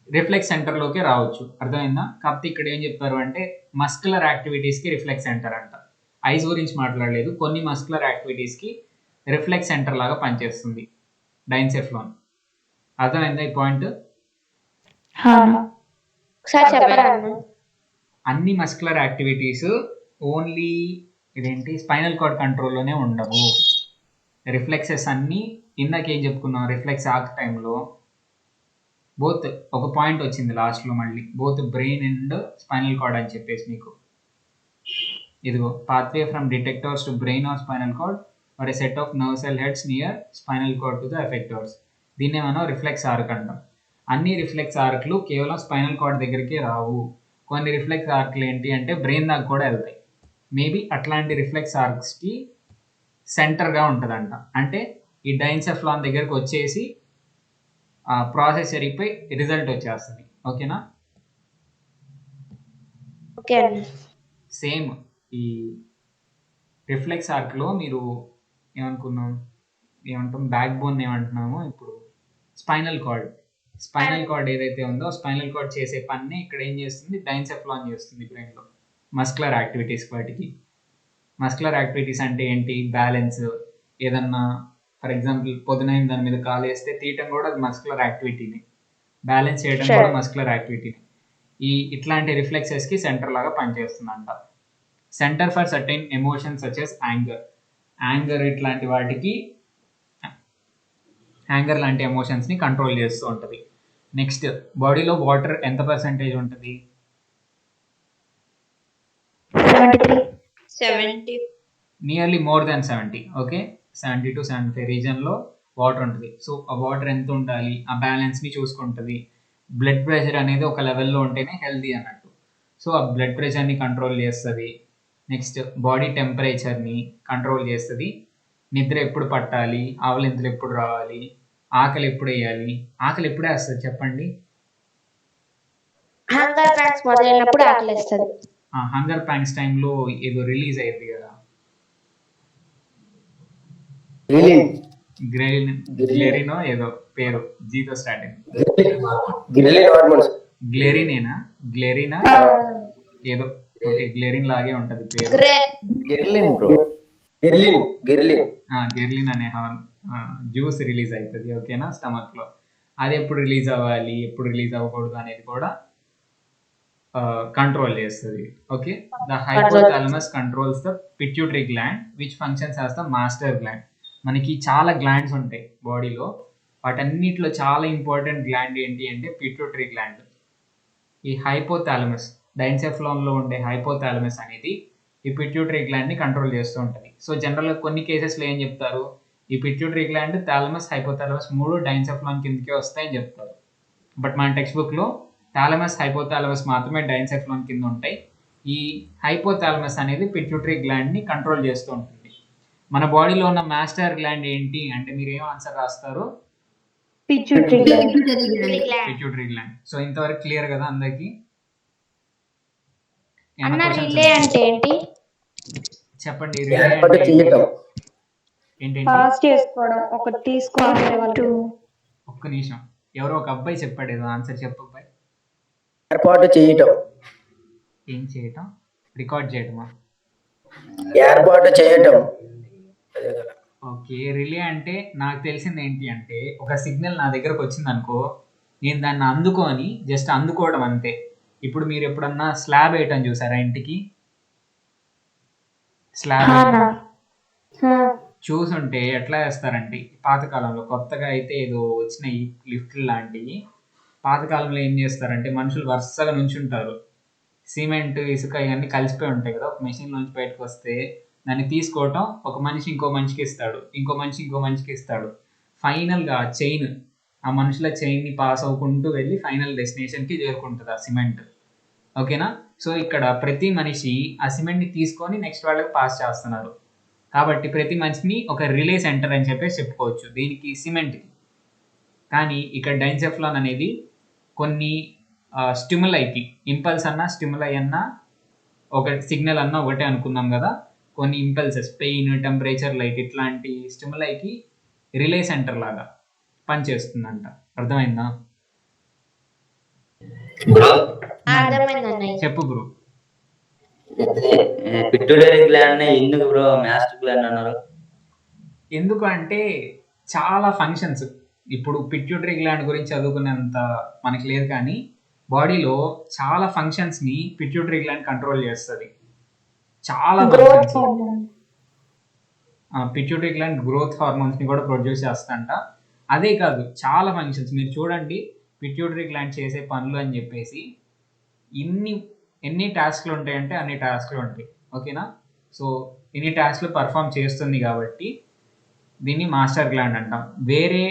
రిఫ్లెక్స్ సెంటర్లోకి రావచ్చు. అర్థమైందా? కాకపోతే ఇక్కడ ఏం చెప్పారు అంటే మస్కులర్ యాక్టివిటీస్కి రిఫ్లెక్స్ సెంటర్ అంట. ఐస్ గురించి మాట్లాడలేదు. కొన్ని మస్కులర్ యాక్టివిటీస్కి రిఫ్లెక్స్ సెంటర్ లాగా పనిచేస్తుంది డైన్సెఫ్లాన్. అర్థమైందా ఈ పాయింట్? అన్ని మస్కులర్ యాక్టివిటీస్ ఓన్లీ ఇదేంటి స్పైనల్ కార్డ్ కంట్రోల్లోనే ఉండవు. రిఫ్లెక్సెస్ అన్నీ ఇందాక ఏం చెప్పుకున్నాం, రిఫ్లెక్స్ ఆర్క్ టైంలో బోత్ ఒక పాయింట్ వచ్చింది లాస్ట్లో, మళ్ళీ both brain and spinal cord అని చెప్పేసి మీకు ఇదిగో pathway from detectors to brain or spinal cord or a set of nerve cell heads near spinal cord to the effectors. దీన్నే మనం రిఫ్లెక్స్ ఆర్క్ అంటాం. అన్ని రిఫ్లెక్స్ ఆర్క్లు కేవలం స్పైనల్ కార్డ్ దగ్గరికి రావు. కొన్ని రిఫ్లెక్స్ ఆర్క్లు ఏంటి అంటే బ్రెయిన్ దాకా కూడా వెళ్తాయి. మేబీ అట్లాంటి రిఫ్లెక్స్ ఆర్క్స్కి సెంటర్గా ఉంటుందంట. అంటే ఈ డైన్సెఫ్లాన్ దగ్గరకు వచ్చేసి ఆ ప్రాసెస్ జరిగిపోయి రిజల్ట్ వచ్చేస్తుంది. ఓకేనా? సేమ్ ఈ రిఫ్లెక్స్ ఆర్క్లో మీరు ఏమంటాం బ్యాక్ బోన్ ఏమంటున్నామో ఇప్పుడు స్పైనల్ కార్డ్ ఏదైతే ఉందో స్పైనల్ కార్డ్ చేసే పని ఇక్కడ ఏం చేస్తుంది, డైన్సెఫ్లాన్ చేస్తుంది బ్రెయిన్లో. మస్కులర్ యాక్టివిటీస్ వాటికి. మస్కులర్ యాక్టివిటీస్ అంటే ఏంటి? బ్యాలెన్స్, ఏదన్నా ఫర్ ఎగ్జాంపుల్ పొద్దునైన దాని మీద కాలు వేస్తే తీయటం కూడా అది మస్కులర్ యాక్టివిటీని. బ్యాలెన్స్ చేయడం కూడా మస్కులర్ యాక్టివిటీని. ఇట్లాంటి రిఫ్లెక్సెస్కి సెంటర్ లాగా పనిచేస్తుందంట. Centre for certain emotions such as anger ఇట్లాంటి వాటికి యాంగర్ లాంటి ఎమోషన్స్ని కంట్రోల్ చేస్తూ ఉంటుంది. నెక్స్ట్ బాడీలో వాటర్ ఎంత పర్సెంటేజ్ ఉంటుంది? 70. Nearly more than 70. Okay, 70 to 75 రీజన్లో వాటర్ ఉంటుంది. సో ఆ వాటర్ ఎంత ఉండాలి, ఆ బ్యాలెన్స్ని చూసుకుంటుంది. బ్లడ్ ప్రెషర్ అనేది ఒక లెవెల్లో ఉంటేనే హెల్దీ అన్నట్టు. సో ఆ బ్లడ్ ప్రెషర్ని కంట్రోల్ చేస్తుంది. నెక్స్ట్ బాడీ టెంపరేచర్ని కంట్రోల్ చేస్తుంది. నిద్ర ఎప్పుడు పట్టాలి, ఆవలింతలు ఎప్పుడు రావాలి, ఆకలి ఎప్పుడు వేయాలి. ఆకలి ఎప్పుడే వస్తుంది చెప్పండి? హంగర్ ప్యాన్స్ మొదలైనప్పుడు ఆకలిస్తుంది. హంగర్ ప్యాంక్స్ టైంలో ఏదో రిలీజ్ అయ్యింది కదా, గ్లెరినో ఏదో పేరు జీతో స్టార్టింగ్. గ్లెరినేనా ఏదో ఓకే, గ్లెరిన్ లాగే ఉంటది పేరు. గిర్లిన్ గిర్లిన్ గెర్లిన్ అనే జ్యూస్ రిలీజ్ అవుతుంది, ఓకేనా, స్టమక్ లో. అది ఎప్పుడు రిలీజ్ అవ్వాలి, ఎప్పుడు రిలీజ్ అవ్వకూడదు అనేది కూడా కంట్రోల్ చేస్తుంది. Okay, the hypothalamus controls the pituitary gland which functions as the master gland. మనకి చాలా గ్లాండ్స్ ఉంటాయి బాడీలో, వాటన్నిటిలో చాలా ఇంపార్టెంట్ గ్లాండ్ ఏంటి అంటే పిట్యూటరీ గ్లాండ్. ఈ హైపోథాలమస్, డైన్సెఫ్లాన్లో ఉండే హైపోథాలమస్ అనేది ఈ పిట్యూటరీ గ్లాండ్ని కంట్రోల్ చేస్తూ ఉంటుంది. సో జనరల్గా కొన్ని కేసెస్లో ఏం చెప్తారు, ఈ పిట్యూటరీ గ్లాండ్, థాలమస్, హైపోథాలమస్ మూడు డైన్సెఫ్లాన్ కిందకే వస్తాయని చెప్తారు. బట్ మన టెక్స్ట్ బుక్లో థాలమస్, హైపోథాలమస్ మాత్రమే డైన్సెఫ్లాన్ కింద ఉంటాయి. ఈ హైపోథాలమస్ అనేది పిట్యూటరీ గ్లాండ్ని కంట్రోల్ చేస్తూ ఉంటుంది. మన బాడీలో ఉన్న మాస్టర్ గ్లాండ్ ఏంటి అంటే మీరు ఏం ఆన్సర్ రాస్తారు, పిట్యూటరీ పిట్యూటరీ గ్లాండ్. సో ఇంతవరకు క్లియర్ కదా అందరికి? అన్న రిలే అంటే ఏంటి? చెప్పండి, రిలే అంటే ఏంటండి? పాస్ చేసుకోవడం, ఒకటి తీసుకోవాలి. ఒక్క నిమిషం, ఎవరో ఒక అబ్బాయి చెప్పాడు ఏదో ఆన్సర్. చెప్పు అబ్బాయి. ఏర్పాటు చేయటం. ఏం చేయటం? రికార్డ్ చేయటమా? ఏర్పాటు చేయటం. ఓకే, రిలే అంటే నాకు తెలిసింది ఏంటి అంటే ఒక సిగ్నల్ నా దగ్గరకు వచ్చింది అనుకో, నేను దాన్ని అందుకొని జస్ట్ అందుకోవడం అంతే. ఇప్పుడు మీరు ఎప్పుడన్నా స్లాబ్ వేయటం చూసారా ఇంటికి? స్లాబ్ చూసుంటే ఎట్లా వేస్తారంటే, పాతకాలంలో, కొత్తగా అయితే ఏదో వచ్చినాయి లిఫ్ట్లు లాంటివి. పాతకాలంలో ఏం చేస్తారంటే మనుషులు వరుసగా నుంచుంటారు, సిమెంట్, ఇసుక ఇవన్నీ కలిసిపోయి ఉంటాయి కదా, ఒక మెషిన్ నుంచి బయటకు వస్తే దాన్ని తీసుకోవటం, ఒక మనిషి ఇంకో మనిషికి ఇస్తాడు, ఇంకో మనిషి ఇంకో మనిషికి ఇస్తాడు. ఫైనల్గా చైన్, ఆ మనుషుల చైన్ని పాస్ అవ్వకుంటూ వెళ్ళి ఫైనల్ డెస్టినేషన్కి చేరుకుంటుంది ఆ సిమెంట్. ఓకేనా? సో ఇక్కడ ప్రతి మనిషి ఆ సిమెంట్ని తీసుకొని నెక్స్ట్ వాళ్ళకి పాస్ చేస్తున్నారు. కాబట్టి ప్రతి మనిషిని ఒక రిలే సెంటర్ అని చెప్పేసి చెప్పుకోవచ్చు దీనికి, సిమెంట్కి. కానీ ఇక్కడ డైన్సెఫ్లాన్ అనేది కొన్ని స్టిములైకి, ఇంపల్స్ అన్నా స్టిములై అన్నా ఒక సిగ్నల్ అన్నా ఒకటే అనుకుందాం కదా, కొన్ని ఇంపల్సెస్, పెయిన్, టెంపరేచర్, లైట్, ఇట్లాంటి స్టిములైకి రిలే సెంటర్ లాగా పనిచేస్తుందంట. అర్థమైందా? చెప్పు బ్రో. పిట్యూటరీ గ్లాండ్ ఎందుకు బ్రో మాస్టర్ గ్లాండ్ అన్నారు? ఎందుకు అంటే చాలా ఫంక్షన్స్, ఇప్పుడు పిట్యూటరీ గ్లాండ్ గురించి చదువుకునేంత మనకి లేదు, కానీ బాడీలో చాలా ఫంక్షన్స్ని పిట్యూటరీ గ్లాండ్ కంట్రోల్ చేస్తుంది. చాలా ఫంక్షన్స్. పిట్యూటరీ గ్లాండ్ గ్రోత్ హార్మోన్స్ని కూడా ప్రొడ్యూస్ చేస్తుందంట. అదే కాదు, చాలా ఫంక్షన్స్ మీరు చూడండి, పిట్యూటరీ గ్లాండ్ చేసే పనులు అని చెప్పేసి ఎన్ని టాస్క్లు ఉంటాయంటే అన్ని టాస్క్లు ఉంటాయి. ఓకేనా? సో ఇన్ని టాస్క్లు పర్ఫామ్ చేస్తుంది కాబట్టి దీన్ని మాస్టర్ గ్లాండ్ అంటాం. వేరే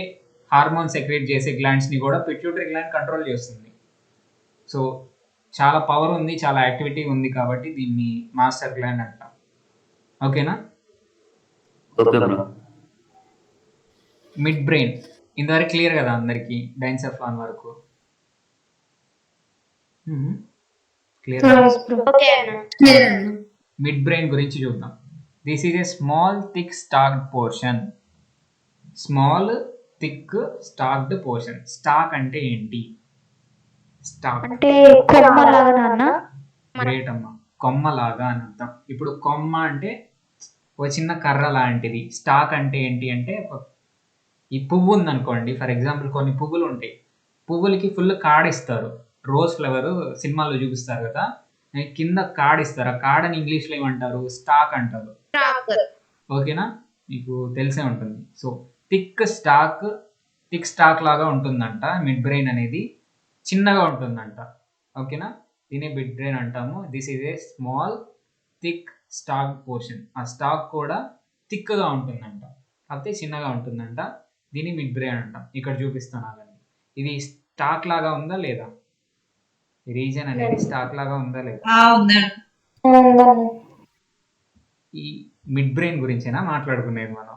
హార్మోన్ సెక్రేట్ చేసే గ్లాండ్స్ని కూడా పిట్యూటరీ గ్లాండ్ కంట్రోల్ చేస్తుంది. సో చాలా పవర్ ఉంది, చాలా యాక్టివిటీ ఉంది కాబట్టి దీన్ని మాస్టర్ గ్లాండ్ అంటాం. ఓకేనా? Okay bro. మిడ్ బ్రెయిన్ ఇంతవరకు క్లియర్ కదా అందరికి? డైన్సెఫ్లాన్ వరకు క్లియర్? మిడ్ బ్రెయిన్ గురించి చూద్దాం. This is a small thick stacked portion. Small thick stacked portion. Stock అంటే ఏంటి? స్టాక్ అంటే కొమ్మలాగా. గ్రేట్ అమ్మా, కొమ్మలాగా అని అర్థం. ఇప్పుడు కొమ్మ అంటే ఒక చిన్న కర్ర లాంటిది. స్టాక్ అంటే ఏంటి అంటే, ఈ పువ్వు ఉందనుకోండి, ఫర్ ఎగ్జాంపుల్ కొన్ని పువ్వులు ఉంటాయి, పువ్వులకి ఫుల్ కాడిస్తారు. రోజ్ ఫ్లవర్ సినిమాల్లో చూపిస్తారు కదా, కింద కాడిస్తారు. ఆ కాడని ఇంగ్లీష్లో ఏమంటారు? స్టాక్ అంటారు. ఓకేనా? మీకు తెలిసే ఉంటుంది. సో థిక్ స్టాక్ లాగా ఉంటుందంట మిడ్ బ్రెయిన్ అనేది, చిన్నగా ఉంటుందంట. ఓకేనా? దీన్ని మిడ్ బ్రెయిన్ అంటాము. This is a small thick stock portion. ఆ స్టాక్ కూడా థిక్గా ఉంటుందంట, కాకపోతే చిన్నగా ఉంటుందంట. దీన్ని మిడ్ బ్రెయిన్ అంటాం. ఇక్కడ చూపిస్తాను అలాగే. ఇది స్టాక్ లాగా ఉందా లేదా? రీజన్ అనేది స్టాక్ లాగా ఉందా లేదా? ఈ మిడ్ బ్రెయిన్ గురించేనా మాట్లాడుకునేది మనం?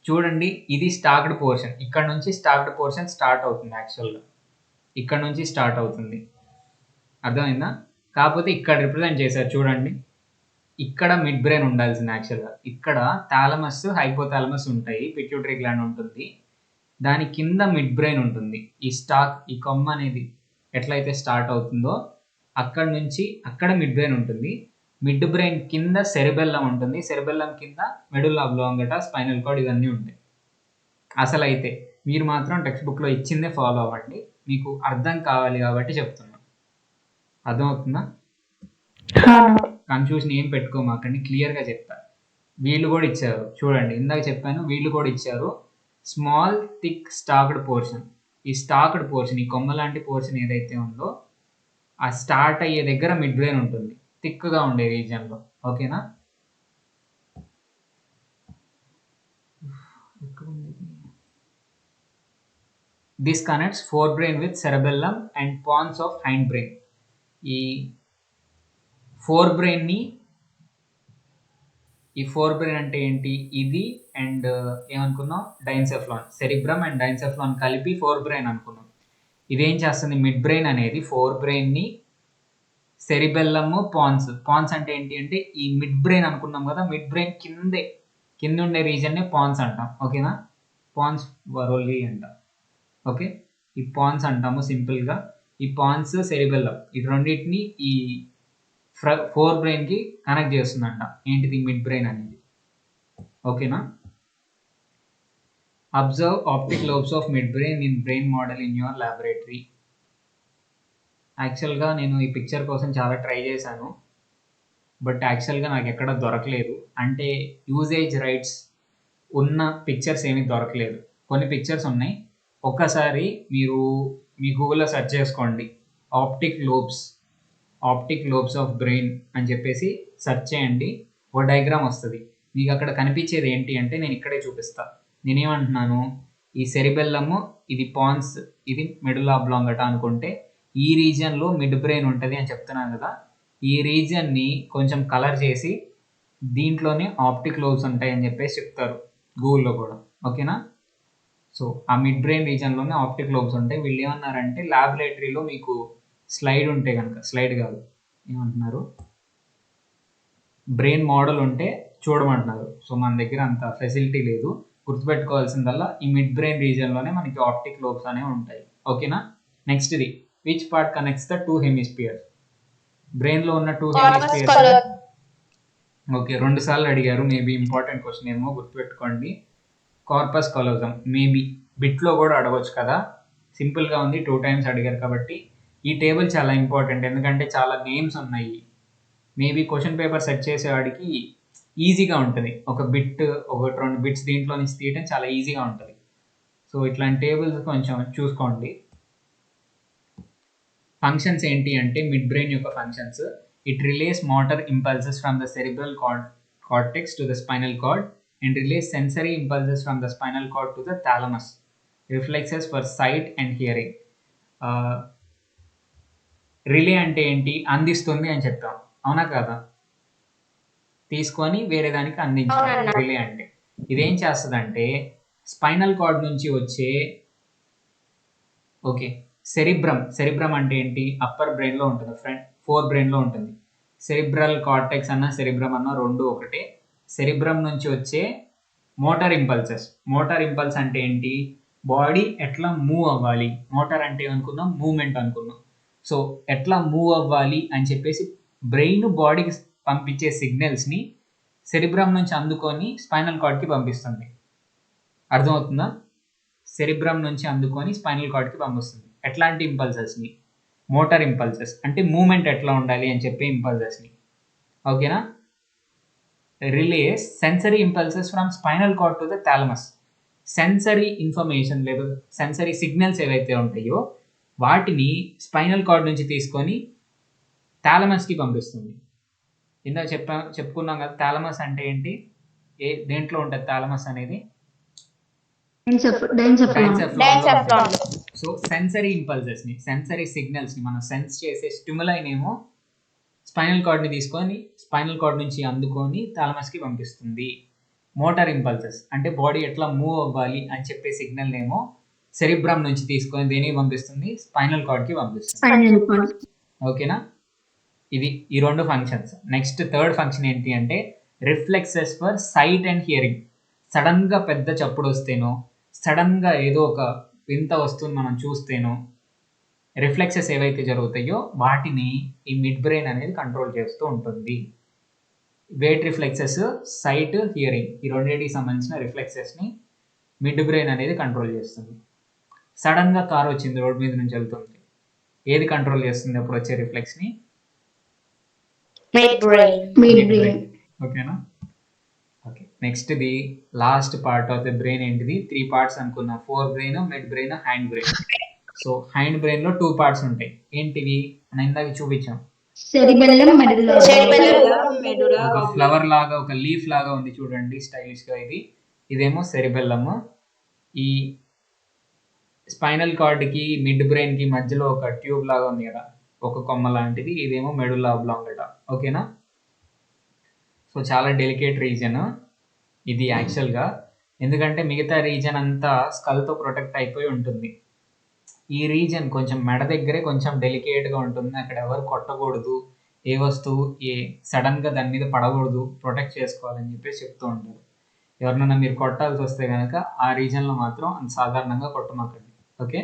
చూడండి, ఇది స్టాక్డ్ పోర్షన్. ఇక్కడ నుంచి స్టాక్డ్ పోర్షన్ స్టార్ట్ అవుతుంది. యాక్చువల్గా ఇక్కడ నుంచి స్టార్ట్ అవుతుంది. అర్థమైందా? కాకపోతే ఇక్కడ రిప్రజెంట్ చేశారు చూడండి, ఇక్కడ మిడ్ బ్రెయిన్ ఉండాల్సింది. యాక్చువల్గా ఇక్కడ థాలమస్, హైపోథాలమస్ ఉంటాయి, పిట్యూటరీ గ్లాండ్ ఉంటుంది, దాని కింద మిడ్ బ్రెయిన్ ఉంటుంది. ఈ స్టాక్, ఈ కొమ్మ అనేది ఎట్లయితే స్టార్ట్ అవుతుందో అక్కడ నుంచి అక్కడ మిడ్ బ్రెయిన్ ఉంటుంది. మిడ్ బ్రెయిన్ కింద సెరిబెల్లం ఉంటుంది, సెరిబెల్లం కింద మెడుల్లా ఆబ్లాంగేటా, స్పైనల్ కార్డ్ ఇవన్నీ ఉంటాయి. అసలు అయితే మీరు మాత్రం టెక్స్ట్ బుక్లో ఇచ్చిందే ఫాలో అవ్వండి, మీకు అర్థం కావాలి కాబట్టి చెప్తున్నాను. అర్థమవుతుందా? కన్ఫ్యూజన్ ఏం పెట్టుకోమాకండి, క్లియర్గా చెప్తా. వీళ్ళు కూడా ఇచ్చారు చూడండి, ఇందాక చెప్పాను వీళ్ళు కూడా ఇచ్చారు. స్మాల్ థిక్ స్టాక్డ్ పోర్షన్, ఈ స్టాక్డ్ పోర్షన్, ఈ కొమ్మ లాంటి పోర్షన్ ఏదైతే ఉందో ఆ స్టార్ట్ అయ్యే దగ్గర మిడ్ బ్రెయిన్ ఉంటుంది, థిక్గా ఉండే రీజియన్లో. ఓకేనా? This connects fore brain with cerebellum and pons of hind brain. ఈ ఫోర్ బ్రెయిన్ని, ఈ ఫోర్ బ్రెయిన్ అంటే ఏంటి, ఇది అండ్ ఏమనుకున్నాం, డైన్సెఫ్లాన్, సెరిబ్రమ్ అండ్ డైన్సెఫ్లాన్ కలిపి ఫోర్ బ్రెయిన్ అనుకున్నాం. ఇదేం చేస్తుంది, మిడ్ బ్రెయిన్ అనేది ఫోర్ బ్రెయిన్ని సెరిబెల్లము పాన్స్, పాన్స్ అంటే ఏంటి అంటే ఈ మిడ్ బ్రెయిన్ అనుకున్నాం కదా, మిడ్ బ్రెయిన్ కింద ఉండే రీజన్ని పాన్స్ అంటాం. ఓకేనా? పాన్స్ వరోలి అంటాం. ఓకే, ఈ పాన్స్ అంటాము సింపుల్గా. ఈ పాన్స్ సెరిబెల్లం ఈ రెండింటిని ఈ ఫోర్ బ్రెయిన్కి కనెక్ట్ చేస్తుందంట. ఏంటిది, మిడ్ బ్రెయిన్ అనేది. ఓకేనా? Observe optic lobes of mid brain in brain model in your laboratory. యాక్చువల్గా నేను ఈ పిక్చర్ కోసం చాలా ట్రై చేశాను, బట్ యాక్చువల్గా నాకు ఎక్కడ దొరకలేదు. అంటే యూజేజ్ రైట్స్ ఉన్న పిక్చర్స్ ఏమీ దొరకలేదు. కొన్ని పిక్చర్స్ ఉన్నాయి, ఒక్కసారి మీరు మీ గూగుల్లో సెర్చ్ చేసుకోండి, ఆప్టిక్ లోబ్స్ ఆఫ్ బ్రెయిన్ అని చెప్పేసి సెర్చ్ చేయండి, ఓ డయాగ్రామ్ వస్తుంది. మీకు అక్కడ కనిపించేది ఏంటి అంటే, నేను ఇక్కడే చూపిస్తా. నేనేమంటున్నాను, ఈ సెరిబెల్లము, ఇది పాన్స్, ఇది మెడుల్లా ఆబ్లాంగేటా అనుకుంటే ఈ రీజియన్లో మిడ్ బ్రెయిన్ ఉంటుంది అని చెప్తున్నాను కదా. ఈ రీజియన్ని కొంచెం కలర్ చేసి దీంట్లోనే ఆప్టిక్ లోబ్స్ ఉంటాయని చెప్పేసి చెప్తారు గూగుల్లో కూడా. ఓకేనా? సో ఆ మిడ్ బ్రెయిన్ రీజియన్లోనే ఆప్టిక్ లోబ్స్ ఉంటాయి. వీళ్ళు ఏమన్నారంటే, ల్యాబొరేటరీలో మీకు స్లైడ్ ఉంటే కనుక, స్లైడ్ కాదు ఏమంటున్నారు, బ్రెయిన్ మోడల్ ఉంటే చూడమంటున్నారు. సో మన దగ్గర అంత ఫెసిలిటీ లేదు. గుర్తుపెట్టుకోవాల్సిందల్లా ఈ మిడ్ బ్రెయిన్ రీజియన్లోనే మనకి ఆప్టిక్ లోబ్స్ అనేవి ఉంటాయి. ఓకేనా? నెక్స్ట్ ఇది, which part connects the two hemispheres. బ్రెయిన్లో ఉన్న టూ హెమిస్పియర్స్. ఓకే, 2 సార్లు అడిగారు, మేబీ ఇంపార్టెంట్ క్వశ్చన్ ఏమో, గుర్తుపెట్టుకోండి. కార్పస్ కాలోజం మేబీ బిట్లో కూడా అడగవచ్చు కదా, సింపుల్గా ఉంది, 2 times అడిగారు కాబట్టి. ఈ టేబుల్ చాలా ఇంపార్టెంట్, ఎందుకంటే చాలా నేమ్స్ ఉన్నాయి. మేబీ క్వశ్చన్ పేపర్ సెట్ చేసేవాడికి ఈజీగా ఉంటుంది, ఒక 2 బిట్స్ దీంట్లో నుంచి తీయడం చాలా ఈజీగా ఉంటుంది. సో ఇట్లాంటి టేబుల్స్ కొంచెం చూసుకోండి. ఫంక్షన్స్ ఏంటి అంటే, మిడ్ బ్రెయిన్ యొక్క functions, it relays motor impulses from the cerebral cortex to the spinal cord and relays sensory impulses from the spinal cord to the thalamus, reflexes for sight and hearing. Relay అంటే ఏంటి, అందిస్తుంది అని చెప్తాం, అవునా కదా, తీసుకొని వేరే దానికి అందించడం రిలే అంటే. ఇదేం చేస్తుందంటే, స్పైనల్ కార్డ్ నుంచి వచ్చే, ఓకే, సెరిబ్రమ్ అంటే ఏంటి, అప్పర్ బ్రెయిన్లో ఉంటుంది, ఫోర్ బ్రెయిన్లో ఉంటుంది. సెరిబ్రల్ కార్టెక్స్ అన్న సెరిబ్రమ్ అన్న రెండు ఒకటే. సెరిబ్రమ్ నుంచి వచ్చే మోటార్ ఇంపల్స్ అంటే ఏంటి, బాడీ ఎట్లా మూవ్ అవ్వాలి, మోటార్ అంటే ఏమనుకున్నాం, మూవ్మెంట్ అనుకున్నాం. సో ఎట్లా మూవ్ అవ్వాలి అని చెప్పేసి బ్రెయిన్ బాడీకి పంపించే సిగ్నల్స్ని సెరిబ్రమ్ నుంచి అందుకొని స్పైనల్ కార్డ్కి పంపిస్తుంది. అర్థమవుతుందా? సెరిబ్రమ్ నుంచి అందుకొని స్పైనల్ కార్డ్కి పంపిస్తుంది. ఎట్లాంటి ఇంపల్సెస్ని, మోటార్ ఇంపల్సెస్ అంటే మూవ్మెంట్ ఎట్లా ఉండాలి అని చెప్పే ఇంపల్సెస్ని. ఓకేనా? Relays sensory impulses from spinal cord to the thalamus. Sensory information లేదా సెన్సరీ సిగ్నల్స్ ఏవైతే ఉంటాయో వాటిని స్పైనల్ కార్డ్ నుంచి తీసుకొని థాలమస్కి పంపిస్తుంది. ఇందాక చెప్పుకున్నాం కదా, థాలమస్ అంటే ఏంటి, దేంట్లో ఉంటుంది థాలమస్ అనేది, డైన్సెఫ్లాన్. సో సెన్సరీ ఇంపల్సెస్ని, సెన్సరీ సిగ్నల్స్ని మనం సెన్స్ చేసే స్టిములైనేమో స్పైనల్ కార్డ్ని తీసుకొని స్పైనల్ కార్డ్ నుంచి అందుకొని థాలమస్కి పంపిస్తుంది. మోటార్ ఇంపల్సెస్ అంటే బాడీ ఎట్లా మూవ్ అవ్వాలి అని చెప్పే సిగ్నల్ ఏమో సెరిబ్రమ్ నుంచి తీసుకొని దేనికి పంపిస్తుంది, స్పైనల్ కార్డ్కి పంపిస్తుంది. ఓకేనా? ఇది ఈ 2 ఫంక్షన్స్. నెక్స్ట్ థర్డ్ ఫంక్షన్ ఏంటి అంటే, reflexes for sight and hearing. సడన్గా పెద్ద చప్పుడు వస్తేనో, సడన్గా ఏదో ఒక వింత వస్తువుని మనం చూస్తేనో రిఫ్లెక్సెస్ ఏవైతే జరుగుతాయో వాటిని ఈ మిడ్ బ్రెయిన్ అనేది కంట్రోల్ చేస్తూ ఉంటుంది. వెయిట్ రిఫ్లెక్సెస్, సైట్, హియరింగ్, ఈ రెండింటికి సంబంధించిన రిఫ్లెక్సెస్ని మిడ్ బ్రెయిన్ అనేది కంట్రోల్ చేస్తుంది. సడన్గా కార్ వచ్చింది, రోడ్ మీద నుంచి వెళ్తుంది, ఏది కంట్రోల్ చేస్తుంది అప్పుడు వచ్చే రిఫ్లెక్స్ని? Midbrain. Midbrain. ఓకేనా? Okay, next the last part of the brain ఏంటిది? 3 పార్ట్స్ అనుకున్నాం, forebrain, midbrain, hindbrain. So హ్యాండ్ బ్రెయిన్లో 2 పార్ట్స్ ఉంటాయి. ఏంటివి? మనం ఇందాక చూపించాం. Cerebellum, medulla. ఒక ఫ్లవర్ లాగా, ఒక లీఫ్ లాగా ఉంది చూడండి స్టైలిష్గా. ఇదేమో సెరిబెల్లమ్. ఈ స్పైనల్ కార్డ్కి మిడ్ బ్రెయిన్కి మధ్యలో ఒక ట్యూబ్ లాగా ఉంది కదా, ఒక కొమ్మ లాంటిది, ఇదేమో మెడుల్లా ఆబ్లాంగేటా. ఓకేనా? సో చాలా డెలికేట్ రీజన్ ఇది యాక్చువల్గా, ఎందుకంటే మిగతా రీజన్ అంతా స్కల్తో ప్రొటెక్ట్ అయిపోయి ఉంటుంది. ఈ రీజన్ కొంచెం మెడ దగ్గరే కొంచెం డెలికేట్గా ఉంటుంది, అక్కడ ఎవరు కొట్టకూడదు, ఏ వస్తువు సడన్గా దాని మీద పడకూడదు, ప్రొటెక్ట్ చేసుకోవాలని చెప్పేసి చెప్తూ ఉంటారు. ఎవరినైనా మీరు కొట్టాల్సి వస్తే కనుక ఆ రీజన్లో మాత్రం అంత సాధారణంగా కొట్టమాకండి. Okay,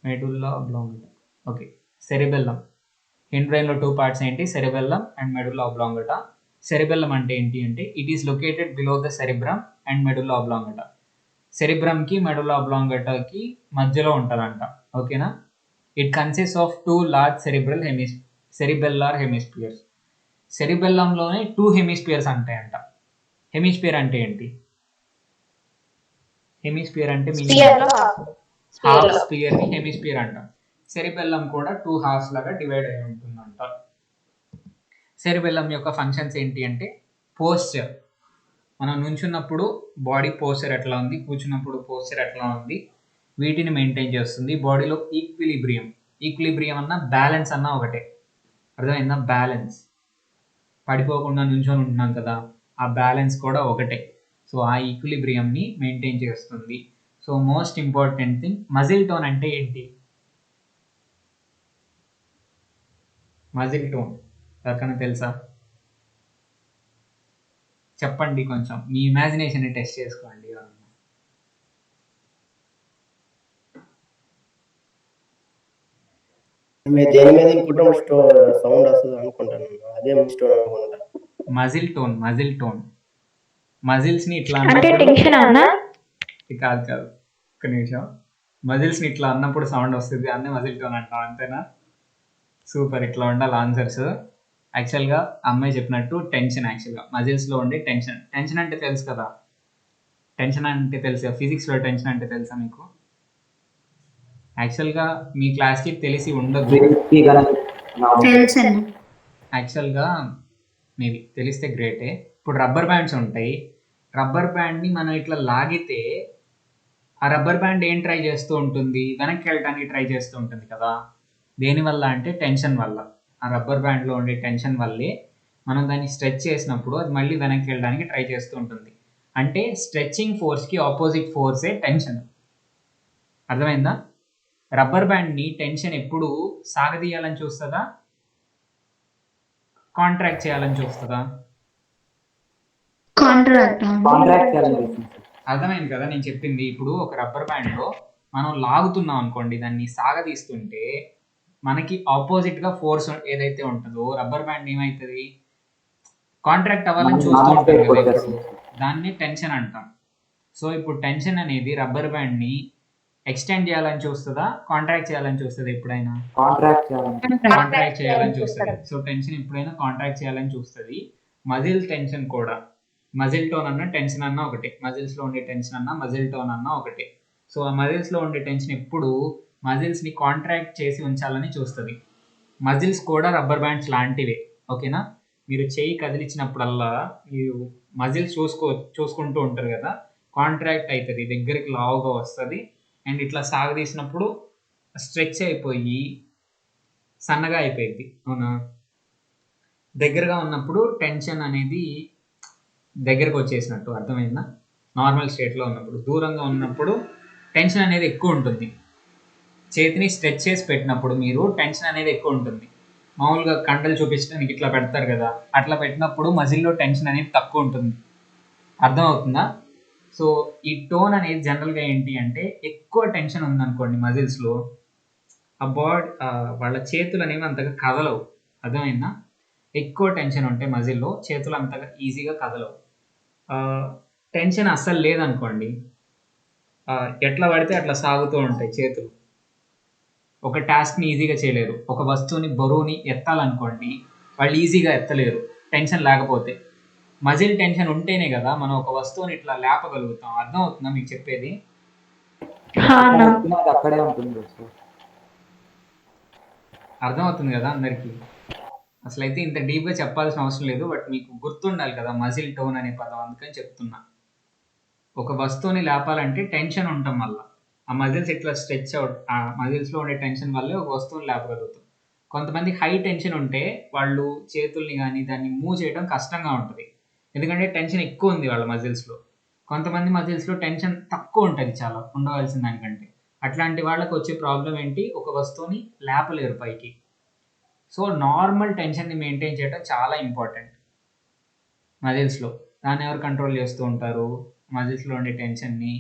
medulla oblongata. Okay, cerebellum. Hind బ్రెయిన్లో 2 పార్ట్స్ ఏంటి? Cerebellum and medulla oblongata. Cerebellum అంటే ఏంటి అంటే it is located below the cerebrum and medulla oblongata. సెరిబ్రమ్కి మెడుల్లా ఆబ్లాంగేటాకి మధ్యలో ఉంటుందంట. ఓకేనా? It consist of 2 large cerebellar hemispheres. సెరిబెల్లంలోనే 2 హెమిస్పియర్స్ ఉంటాయంట. హెమిస్పియర్ అంటే ఏంటి? హెమిస్పియర్ అంటే హాఫ్ స్పియర్ని హెమిస్పియర్ అంటాం. సెరిబెల్లం కూడా 2 హాఫ్స్ లాగా డివైడ్ అయి ఉంటుందంట. సెరిబెల్లం యొక్క ఫంక్షన్స్ ఏంటి అంటే పోస్చర్. మనం నుంచున్నప్పుడు బాడీ పోస్చర్ ఎట్లా ఉంది, కూర్చున్నప్పుడు పోస్చర్ ఎట్లా ఉంది, వీటిని మెయింటైన్ చేస్తుంది. బాడీలో ఈక్విలిబ్రియం అన్న బ్యాలెన్స్ అన్న ఒకటే. అర్థమైందా? బ్యాలెన్స్, పడిపోకుండా నుంచొని ఉంటున్నాం కదా, ఆ బ్యాలెన్స్ కూడా ఒకటే. సో ఆ ఈక్విలిబ్రియంని మెయింటైన్ చేస్తుంది. So most important thing, muscle tone అంటే ఏంటి? మజిల్ టోన్ ఎవరికైనా తెలుసా? చెప్పండి, కొంచెం మీ ఇమాజినేషన్ని టెస్ట్ చేసుకోండి. దేని మీద ఇంపుట్ సౌండ్ వస్తుంది అనుకుంటాను, అదే అనుకుంటా. Muscle tone. మజిల్స్ని ఇట్లా అంటే అన్నప్పుడు టెన్షన్ అన్నా? కాదు, ఒక్క నిమిషం. మజిల్స్ని ఇట్లా అన్నప్పుడు సౌండ్ వస్తుంది, అన్నీ మజిల్ టోన్ అంటాం, అంతేనా? సూపర్, ఇట్లా ఉండాలి ఆన్సర్స్. యాక్చువల్గా అమ్మాయి చెప్పినట్టు టెన్షన్, యాక్చువల్గా మజిల్స్లో ఉండే టెన్షన్ అంటే తెలుసు కదా, ఫిజిక్స్లో టెన్షన్ అంటే తెలుసా మీకు? యాక్చువల్గా మీ క్లాస్కి తెలిసి ఉండదు, తెలుసండి. యాక్చువల్గా మేబీ తెలిస్తే గ్రేటే. ఇప్పుడు రబ్బర్ బ్యాండ్స్ ఉంటాయి, రబ్బర్ బ్యాండ్ని మనం ఇట్లా లాగితే ఆ రబ్బర్ బ్యాండ్ ఏం ట్రై చేస్తూ ఉంటుంది? వెనక్కి వెళ్ళడానికి ట్రై చేస్తూ ఉంటుంది కదా. దేనివల్ల అంటే టెన్షన్ వల్ల. ఆ రబ్బర్ బ్యాండ్లో ఉండే టెన్షన్ వల్లే మనం దాన్ని స్ట్రెచ్ చేసినప్పుడు అది మళ్ళీ వెనక్కి వెళ్ళడానికి ట్రై చేస్తూ ఉంటుంది. అంటే స్ట్రెచ్చింగ్ ఫోర్స్కి ఆపోజిట్ ఫోర్సే టెన్షన్. అర్థమైందా? రబ్బర్ బ్యాండ్ని టెన్షన్ ఎప్పుడు సాగదీయాలని చూస్తుందా, కాంట్రాక్ట్ చేయాలని చూస్తుందా? కాంట్రాక్ట్. అర్థమైంది కదా నేను చెప్పింది? ఇప్పుడు ఒక రబ్బర్ బ్యాండ్లో మనం లాగుతున్నాం అనుకోండి, దాన్ని సాగదీస్తుంటే మనకి ఆపోజిట్గా ఫోర్స్ ఏదైతే ఉంటుందో రబ్బర్ బ్యాండ్ ఏమవుతుంది? కాంట్రాక్ట్ అవ్వాలని చూస్తూ ఉంటుంది కదా, ఇప్పుడు దాన్ని టెన్షన్ అంటాం. సో ఇప్పుడు టెన్షన్ అనేది రబ్బర్ బ్యాండ్ని ఎక్స్టెండ్ చేయాలని చూస్తుందా, కాంట్రాక్ట్ చేయాలని చూస్తుంది? ఎప్పుడైనా కాంట్రాక్ట్ చేయాలని చూస్తుంది. సో టెన్షన్ ఎప్పుడైనా కాంట్రాక్ట్ చేయాలని చూస్తుంది. మజిల్ టెన్షన్ కూడా, మజిల్ టోన్ అన్న టెన్షన్ అన్న ఒకటే, మజిల్స్లో ఉండే టెన్షన్ అన్న మజిల్ టోన్ అన్న ఒకటే. సో ఆ మజిల్స్లో ఉండే టెన్షన్ ఎప్పుడు మజిల్స్ని కాంట్రాక్ట్ చేసి ఉంచాలని చూస్తుంది. మజిల్స్ కూడా రబ్బర్ బ్యాండ్స్ లాంటివే. ఓకేనా? మీరు చెయ్యి కదిలించినప్పుడల్లా మీరు మజిల్స్ చూసుకుంటూ ఉంటారు కదా, కాంట్రాక్ట్ అవుతుంది, దగ్గరికి లావుగా వస్తుంది. అండ్ ఇట్లా సాగదీసినప్పుడు స్ట్రెచ్ అయిపోయి సన్నగా అయిపోయింది. అవునా? దగ్గరగా ఉన్నప్పుడు టెన్షన్ అనేది దగ్గరకు వచ్చేసినట్టు, అర్థమైందా? నార్మల్ స్టేట్లో ఉన్నప్పుడు. దూరంగా ఉన్నప్పుడు టెన్షన్ అనేది ఎక్కువ ఉంటుంది. చేతిని స్ట్రెచ్ చేసి పెట్టినప్పుడు మీరు టెన్షన్ అనేది ఎక్కువ ఉంటుంది. మామూలుగా కండలు చూపించడానికి ఇట్లా పెడతారు కదా, అట్లా పెట్టినప్పుడు మజిల్లో టెన్షన్ అనేది తక్కువ ఉంటుంది. అర్థమవుతుందా? సో ఈ టోన్ అనేది జనరల్గా ఏంటి అంటే, ఎక్కువ టెన్షన్ ఉందనుకోండి మజిల్స్లో, ఆ వాళ్ళ చేతులు అనేవి అంతగా కదలవు. అర్థమైందా? ఎక్కువ టెన్షన్ ఉంటే మజిల్లో చేతులు అంతగా ఈజీగా కదలవు. టెన్షన్ అస్సలు లేదనుకోండి, ఎట్లా పడితే అట్లా సాగుతూ ఉంటాయి చేతులు. ఒక టాస్క్ని ఈజీగా చేయలేరు. ఒక వస్తువుని బరువుని ఎత్తాలనుకోండి, వాళ్ళు ఈజీగా ఎత్తలేరు టెన్షన్ లేకపోతే. మజిల్ టెన్షన్ ఉంటేనే కదా మనం ఒక వస్తువుని ఇట్లా లేపగలుగుతాం. అర్థం అవుతుందా మీకు చెప్పేది? హా అన్న. అది అక్కడే ఉంటుంది సార్. అర్థమవుతుంది కదా అందరికీ? అసలైతే ఇంత డీప్గా చెప్పాల్సిన అవసరం లేదు, బట్ మీకు గుర్తుండాలి కదా మజిల్ టోన్ అనే పదం, అందుకని చెప్తున్నా. ఒక వస్తువుని లేపాలంటే టెన్షన్ ఉండటం వల్ల ఆ మజిల్స్ ఇట్లా స్ట్రెచ్ అవుట్, ఆ మజిల్స్లో ఉండే టెన్షన్ వల్లే ఒక వస్తువుని లేపగలుగుతాం. కొంతమంది హై టెన్షన్ ఉంటే వాళ్ళు చేతుల్ని కానీ దాన్ని మూవ్ చేయడం కష్టంగా ఉంటుంది, ఎందుకంటే టెన్షన్ ఎక్కువ ఉంది వాళ్ళ మజిల్స్లో. కొంతమంది మజిల్స్లో టెన్షన్ తక్కువ ఉంటుంది, చాలా ఉండవలసిన దానికంటే. అట్లాంటి వాళ్ళకి వచ్చే ప్రాబ్లం ఏంటి, ఒక వస్తువుని లేపలేరు పైకి. సో నార్మల్ టెన్షన్ని మెయింటైన్ చేయడం చాలా ఇంపార్టెంట్ మజిల్స్లో. దాన్ని ఎవరు కంట్రోల్ చేస్తూ ఉంటారు? మజిల్స్లో ఉండే టెన్షన్ని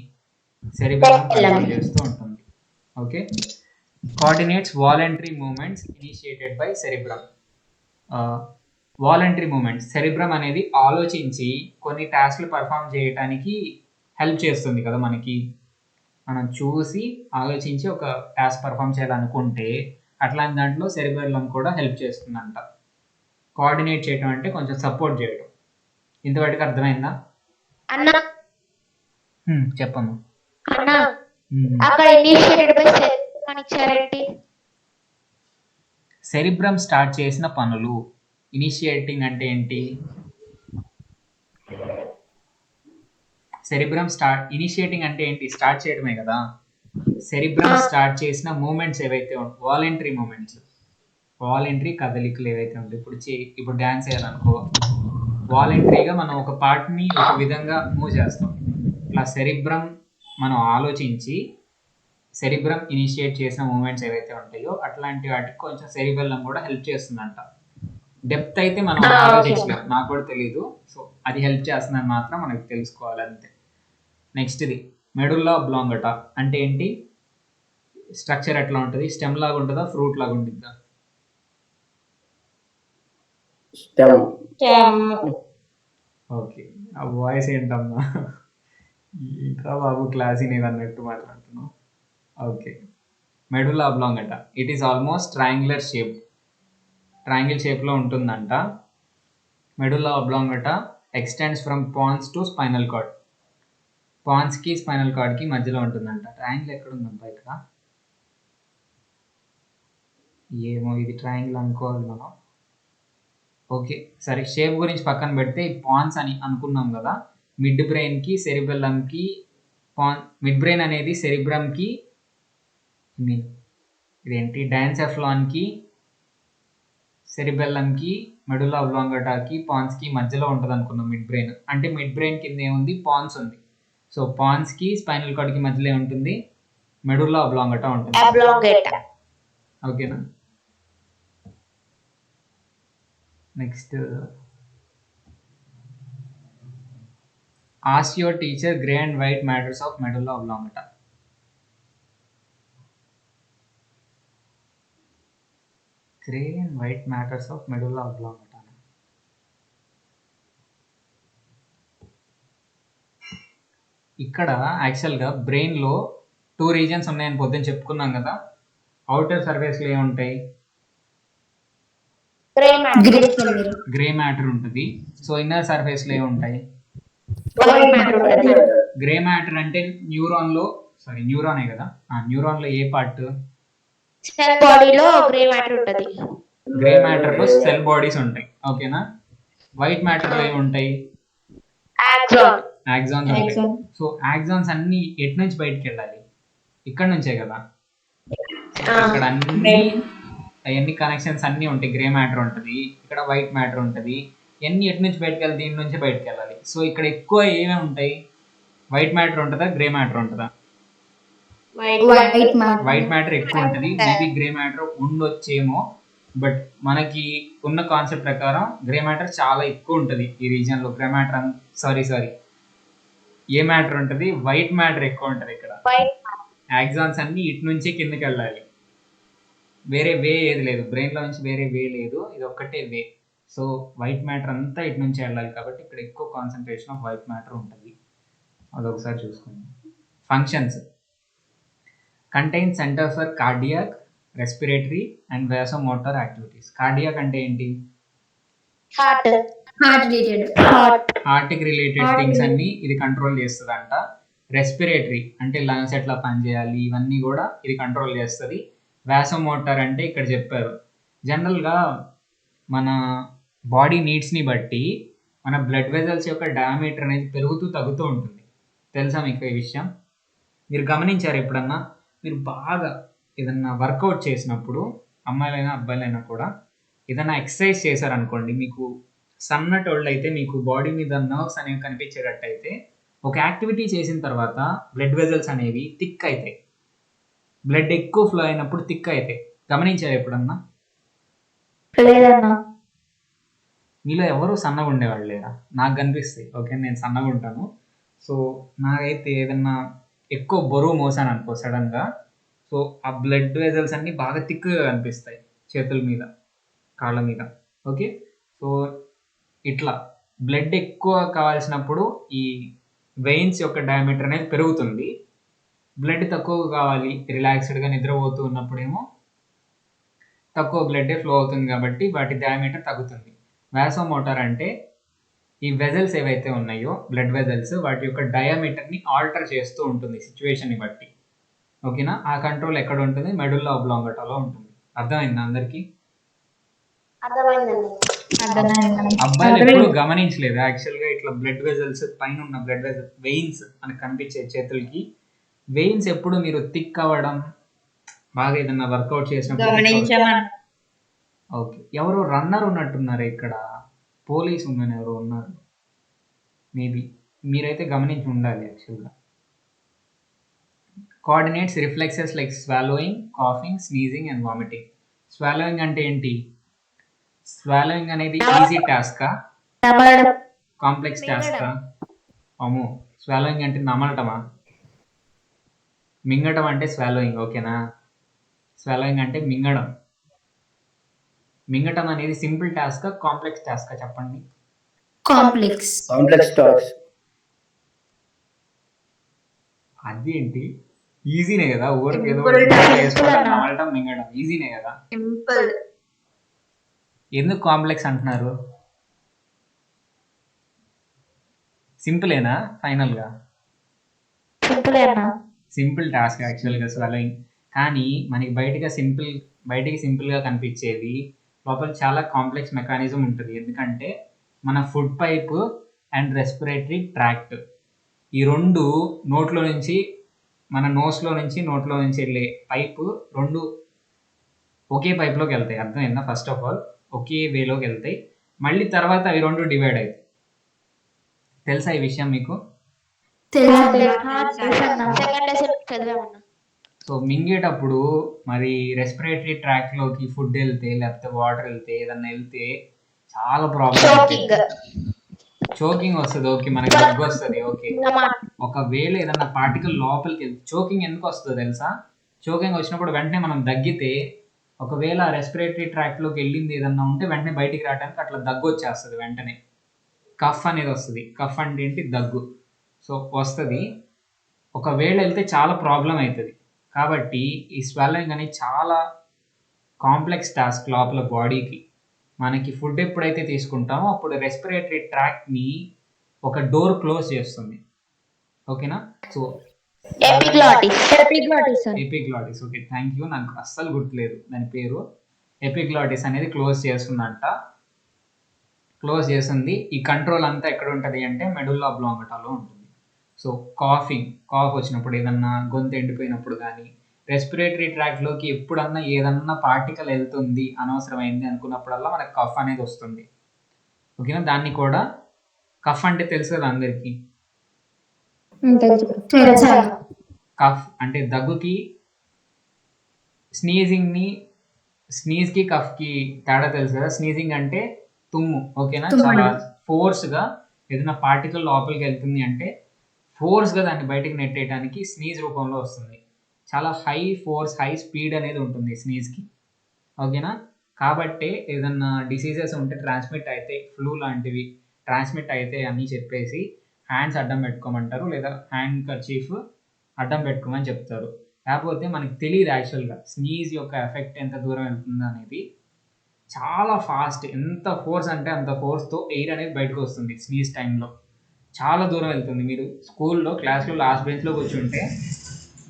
సెరిబెల్లమ్ కంట్రోల్ చేస్తూ ఉంటుంది. Okay, coordinates voluntary movements initiated by cerebrum. Voluntary movements, cerebrum అనేది ఆలోచించి కొన్ని టాస్క్లు పర్ఫామ్ చేయడానికి హెల్ప్ చేస్తుంది కదా మనకి. మనం చూసి ఆలోచించి ఒక టాస్క్ పర్ఫామ్ చేయాలనుకుంటే అట్లాంటి దాంట్లో సెరిబెల్లమ్ కూడా హెల్ప్ చేస్తుందంట. కోఆర్డినేట్ చేయడం అంటే కొంచెం సపోర్ట్ చేయడం. ఇంతవరకు అర్థమైందా? అన్న చెప్పమ్మా. అన్న అక్కడ ఇనిషియేటెడ్ బై సెరిబ్రమ్ ఇచ్చారేంటి? సెరిబ్రమ్ స్టార్ట్ చేసిన పనులు. ఇనిషియేటింగ్ అంటే ఏంటి? సెరిబ్రమ్ ఇనిషియేటింగ్ అంటే ఏంటి? స్టార్ట్ చేయడమే కదా. సెరిబ్రమ్ స్టార్ట్ చేసిన మూమెంట్స్ ఏవైతే ఉంటాయి, వాలంటరీ మూమెంట్స్, వాలంటరీ కదలికలు ఏవైతే ఉంటాయి. ఇప్పుడు డ్యాన్స్ చేయాలనుకో, వాలంటరీగా మనం ఒక పార్ట్ని ఒక విధంగా మూవ్ చేస్తాం. ఇట్లా సెరిబ్రమ్ మనం ఆలోచించి సెరిబ్రమ్ ఇనిషియేట్ చేసిన మూమెంట్స్ ఏవైతే ఉంటాయో అట్లాంటి వాటికి కొంచెం సెరిబెల్లమ్ కూడా హెల్ప్ చేస్తుందంట. డెప్త్ అయితే మనం ఆలోచించలేం, నాకు కూడా తెలీదు. సో అది హెల్ప్ చేస్తుందని మాత్రం మనకు తెలుసుకోవాలి అంతే. నెక్స్ట్ది మెడుల్లా ఆబ్లాంగటా అంటే ఏంటి? స్ట్రక్చర్ ఎట్లా ఉంటుంది? స్టెమ్ లాగా ఉంటుందా, ఫ్రూట్ లాగా ఉంటుందా? ఓకే, ఆ వాయిస్ ఏంటమ్మా, ఇంకా బాబు క్లాస్ అనేది అన్నట్టు మాట్లాడుతున్నావు. Okay, medulla oblongata, it is almost triangular shape, triangle షేప్లో ఉంటుందంట. Medulla oblongata extends from pons to spinal cord. పాన్స్కి స్పైనల్ కార్డ్కి మధ్యలో ఉంటుందంట. ట్రయాంగిల్ ఎక్కడ ఉందంట ఇక్కడ? ఏమో, ఇది ట్రయాంగిల్ అనుకోవాలి మనం. ఓకే సరే, షేప్ గురించి పక్కన పెడితే పాన్స్ అని అనుకున్నాం కదా. మిడ్ బ్రెయిన్కి సెరిబెల్లంకి మిడ్ బ్రెయిన్ అనేది సెరిబ్రమ్కి, ఇదేంటి డయాన్సెఫ్లాన్కి, సెరిబెల్లంకి, మెడుల్లా ఆబ్లాంగటాకి, పాన్స్కి మధ్యలో ఉంటుంది అనుకున్నాం మిడ్ బ్రెయిన్. అంటే మిడ్ బ్రెయిన్ కింద ఏముంది? పాన్స్ ఉంది. సో పాన్స్కి స్పైనల్ కార్డ్కి మధ్యలో ఉంటుంది, మెడుల్లా ఆబ్లాంగటా ఉంటుంది. ఓకేనా? Next, ask your teacher grey and white matters of medulla oblongata. Grey and white matters of medulla oblongata. ఇక్కడ యాక్చువల్గా బ్రెయిన్లో 2 రీజన్స్ ఉన్నాయని పొద్దున్న చెప్పుకున్నాం కదా. అవుటర్ సర్ఫేస్లో ఏముంటాయి? గ్రే మ్యాటర్ ఉంటుంది. సో ఇన్నర్ సర్ఫేస్లో ఏముంటాయి? గ్రే మ్యాటర్ అంటే న్యూరానే కదా. న్యూరాన్లో ఏ పార్ట్? సెల్ బాడీలో గ్రే మ్యాటర్ ఉంటుంది. గ్రే మ్యాటర్లో సెల్ బాడీస్ ఉంటాయి. ఓకేనా? వైట్ మ్యాటర్లో ఏముంటాయి? యాక్సాన్స్ ఉంటాయి. సో యాక్సాన్స్ అన్ని ఎటు నుంచి బయటకు వెళ్ళాలి? ఇక్కడ నుంచే కదా. ఇక్కడ అన్ని కనెక్షన్స్ అన్నీ ఉంటాయి. గ్రే మ్యాటర్ ఉంటుంది, ఇక్కడ వైట్ మ్యాటర్ ఉంటుంది. ఇవన్నీ ఎటు నుంచి బయటకు వెళ్ళాలి? దీని నుంచి బయటకు వెళ్ళాలి. సో ఇక్కడ ఎక్కువ ఏమేమి ఉంటాయి? వైట్ మ్యాటర్ ఉంటుందా, గ్రే మ్యాటర్ ఉంటుందా? వైట్ మ్యాటర్ ఎక్కువ ఉంటుంది. మేబీ గ్రే మ్యాటర్ ఉండొచ్చేమో, బట్ మనకి ఉన్న కాన్సెప్ట్ ప్రకారం గ్రే మ్యాటర్ చాలా ఎక్కువ ఉంటుంది ఈ రీజియన్లో. గ్రే మ్యాటర్ ఏ మ్యాటర్ ఉంటుంది? వైట్ మ్యాటర్ ఎక్కువ ఉంటుంది ఇక్కడ. యాక్సాన్స్ అన్ని ఇటు నుంచి కిందకి వెళ్ళాలి, వేరే వే ఏది లేదు. బ్రెయిన్లో నుంచి వేరే వే లేదు, ఇది ఒక్కటే వే. సో వైట్ మ్యాటర్ అంతా ఇటు నుంచి వెళ్ళాలి కాబట్టి ఇక్కడ ఎక్కువ కాన్సన్ట్రేషన్ ఆఫ్ వైట్ మ్యాటర్ ఉంటుంది. అదొకసారి చూసుకోండి. Functions contain centre for cardiac, respiratory and vasomotor activities. Cardiac అంటే ఏంటి? Heart heart related. హార్ట్కి రిలేటెడ్ థింగ్స్ అన్ని ఇది కంట్రోల్ చేస్తుందంట. రెస్పిరేటరీ అంటే లంగ్స్ ఎట్లా పనిచేయాలి ఇవన్నీ కూడా ఇది కంట్రోల్ చేస్తుంది. వాసోమోటార్ అంటే ఇక్కడ చెప్పారు జనరల్గా మన బాడీ నీడ్స్ని బట్టి మన బ్లడ్ వెజల్స్ యొక్క డయామీటర్ అనేది పెరుగుతూ తగ్గుతూ ఉంటుంది. తెలుసా మీకు ఈ విషయం? మీరు గమనించారు ఎప్పుడన్నా? మీరు బాగా ఏదన్నా వర్కౌట్ చేసినప్పుడు అమ్మాయిలైనా అబ్బాయిలైనా కూడా ఏదైనా ఎక్సర్సైజ్ చేశారనుకోండి, మీకు సన్నటోళ్ళు అయితే మీకు బాడీ మీద నర్వ్స్ అనేవి కనిపించేటట్టు అయితే ఒక యాక్టివిటీ చేసిన తర్వాత బ్లడ్ వెజల్స్ అనేవి థిక్ అవుతాయి. బ్లడ్ ఎక్కువ ఫ్లో అయినప్పుడు థిక్ అవుతాయి. గమనించారు ఎప్పుడన్నా? లేదన్నా. మీలో ఎవరు సన్నగా ఉండేవాళ్ళు లేరా? నాకు కనిపిస్తాయి. ఓకే, నేను సన్నగా ఉంటాను. సో నాకైతే ఏదన్నా ఎక్కువ బరువు మోసాను అనుకో సడన్గా, సో ఆ బ్లడ్ వెజల్స్ అన్నీ బాగా థిక్గా కనిపిస్తాయి చేతుల మీద, కాళ్ళ మీద. ఓకే, సో ఇట్లా బ్లడ్ ఎక్కువ కావాల్సినప్పుడు ఈ వెయిన్స్ యొక్క డయామీటర్ అనేది పెరుగుతుంది. బ్లడ్ తక్కువ కావాలి, రిలాక్స్డ్గా నిద్రపోతూ ఉన్నప్పుడేమో తక్కువ బ్లడ్డే ఫ్లో అవుతుంది కాబట్టి వాటి డయామీటర్ తగ్గుతుంది. వాసోమోటార్ అంటే ఈ వెజల్స్ ఏవైతే ఉన్నాయో బ్లడ్ వెజల్స్ వాటి యొక్క డయామీటర్ని ఆల్టర్ చేస్తూ ఉంటుంది సిచ్యువేషన్ని బట్టి. ఓకేనా? ఆ కంట్రోల్ ఎక్కడ ఉంటుంది? మెడుల్లా ఆబ్లాంగటాలో ఉంటుంది. అర్థమైందా అందరికీ? అర్థమైందండి. అబ్బాయిలు ఎప్పుడు గమనించలేదు యాక్చువల్గా ఇట్లా బ్లడ్ వెజల్స్ పైన ఉన్న బ్లడ్ వెజల్ వెయిన్స్ మనకు కనిపించే చేతులకి వెయిన్స్ ఎప్పుడు మీరు థిక్ అవ్వడం బాగా ఏదన్నా వర్కౌట్ చేసినప్పుడు. ఓకే, ఎవరో రన్నర్ ఉన్నట్టున్నారు ఇక్కడ, పోలీస్ ఉమెన్ ఎవరో ఉన్నారు మేబీ, మీరైతే గమనించి ఉండాలి యాక్చువల్గా. Coordinates reflexes like swallowing, coughing, sneezing and vomiting. Swallowing అంటే ఏంటి? స్వాలోయింగ్ అనేది ఈజీ టాస్కా, కాంప్లెక్స్ టాస్కా? అమ్మో, స్వాలోయింగ్ అంటే నమలటమా? మింగటం అంటే స్వాలోయింగ్. ఓకేనా? స్వాలోయింగ్ అంటే మింగడం. మింగటం అనేది సింపుల్ టాస్కా, కాంప్లెక్స్ టాస్కా చెప్పండి? కాంప్లెక్స్. టాక్స్. అదేంటి? ఈజీనే కదా, ఊరికి ఏదో నమలటం మింగడం ఈజీనే కదా. ఎందుకు కాంప్లెక్స్ అంటున్నారు? సింపులేనా ఫైనల్గా? సింపుల్ టాస్క్ యాక్చువల్గా స్వాలోయింగ్. కానీ మనకి బయటికి సింపుల్గా కనిపించేది లోపల చాలా కాంప్లెక్స్ మెకానిజం ఉంటుంది. ఎందుకంటే మన food pipe and respiratory tract ఈ రెండు నోట్లో నుంచి మన నోస్లో నుంచి నోట్లో నుంచి వెళ్ళే పైపు రెండు ఒకే పైప్లోకి వెళ్తాయి. అర్థమైందా? ఫస్ట్ ఆఫ్ ఆల్ ఒకే వేలోకి వెళ్తాయి, మళ్ళీ తర్వాత అవి రెండు డివైడ్ అవుతాయి. తెలుసా ఈ విషయం మీకు? సో మింగేటప్పుడు మరి రెస్పిరేటరీ ట్రాక్లోకి ఫుడ్ వెళ్తే లేకపోతే వాటర్ వెళ్తే ఏదన్నా వెళ్తే చాలా ప్రాబ్లమ్, చోకింగ్ వస్తుంది. ఓకే, మనకి దగ్గు వస్తుంది. ఓకే, ఒకవేళ ఏదన్నా పార్టికల్ లోపలికి వెళ్తే చోకింగ్ ఎందుకు వస్తుందో తెలుసా? చోకింగ్ వచ్చినప్పుడు వెంటనే మనం దగ్గితే ఒకవేళ రెస్పిరేటరీ ట్రాక్లోకి వెళ్ళింది ఏదన్నా ఉంటే వెంటనే బయటికి రావడానికి అట్లా దగ్గు వచ్చేస్తుంది. వెంటనే కఫ్ అనేది వస్తుంది. కఫ్ అంటే ఏంటి? దగ్గు. సో వస్తుంది. ఒకవేళ వెళ్తే చాలా ప్రాబ్లం అవుతుంది. కాబట్టి ఈ స్వాలోయింగ్ అనేది చాలా కాంప్లెక్స్ టాస్క్ లోపల బాడీకి. మనకి ఫుడ్ ఎప్పుడైతే తీసుకుంటామో అప్పుడు రెస్పిరేటరీ ట్రాక్ని ఒక డోర్ క్లోజ్ చేస్తుంది. ఓకేనా? So epiglottis. Okay, thank you. నాకు అస్సలు గుర్తులేదు దాని పేరు. ఎపిగ్లాటిస్ అనేది క్లోజ్ చేస్తుందంట. క్లోజ్ చేస్తుంది. ఈ కంట్రోల్ అంతా ఎక్కడ ఉంటుంది అంటే మెడుల్లా ఆబ్లాంగటాలో ఉంటుంది. సో కాఫ్ వచ్చినప్పుడు ఏదన్నా గొంతు ఎండిపోయినప్పుడు కానీ రెస్పిరేటరీ ట్రాక్లోకి ఎప్పుడన్నా ఏదన్నా పార్టికల్ వెళ్తుంది అనవసరమైంది అనుకున్నప్పుడల్లా మనకు కఫ్ అనేది వస్తుంది. ఓకేనా? దాన్ని కూడా కఫ్ అంటే తెలుసు కదా అందరికీ. కఫ్ అంటే దగ్గుకి స్నీజ్కి కఫ్కి తేడా తెలుసు కదా. స్నీజింగ్ అంటే తుమ్ము. ఓకేనా? చాలా ఫోర్స్గా ఏదైనా పార్టికల్ లోపలికి వెళ్తుంది అంటే ఫోర్స్గా దాన్ని బయటకు నెట్టేయడానికి స్నీజ్ రూపంలో వస్తుంది. చాలా హై ఫోర్స్, హై స్పీడ్ అనేది ఉంటుంది స్నీజ్కి. ఓకేనా? కాబట్టే ఏదన్నా డిసీజెస్ ఉంటే ట్రాన్స్మిట్ అయితే ఫ్లూ లాంటివి ట్రాన్స్మిట్ అయితే అని చెప్పేసి హ్యాండ్స్ అడ్డం పెట్టుకోమంటారు, లేదా హ్యాండ్ కర్చీఫ్ అడ్డం పెట్టుకోమని చెప్తారు. కాకపోతే మనకి తెలియదు యాక్చువల్గా స్నీజ్ యొక్క ఎఫెక్ట్ ఎంత దూరం వెళ్తుంది అనేది. చాలా ఫాస్ట్, ఎంత ఫోర్స్ అంటే అంత ఫోర్స్తో ఎయిర్ అనేది బయటకు వస్తుంది స్నీజ్ టైంలో. చాలా దూరం వెళ్తుంది. మీరు స్కూల్లో క్లాస్లో లాస్ట్ బెంచ్లో కూర్చుంటే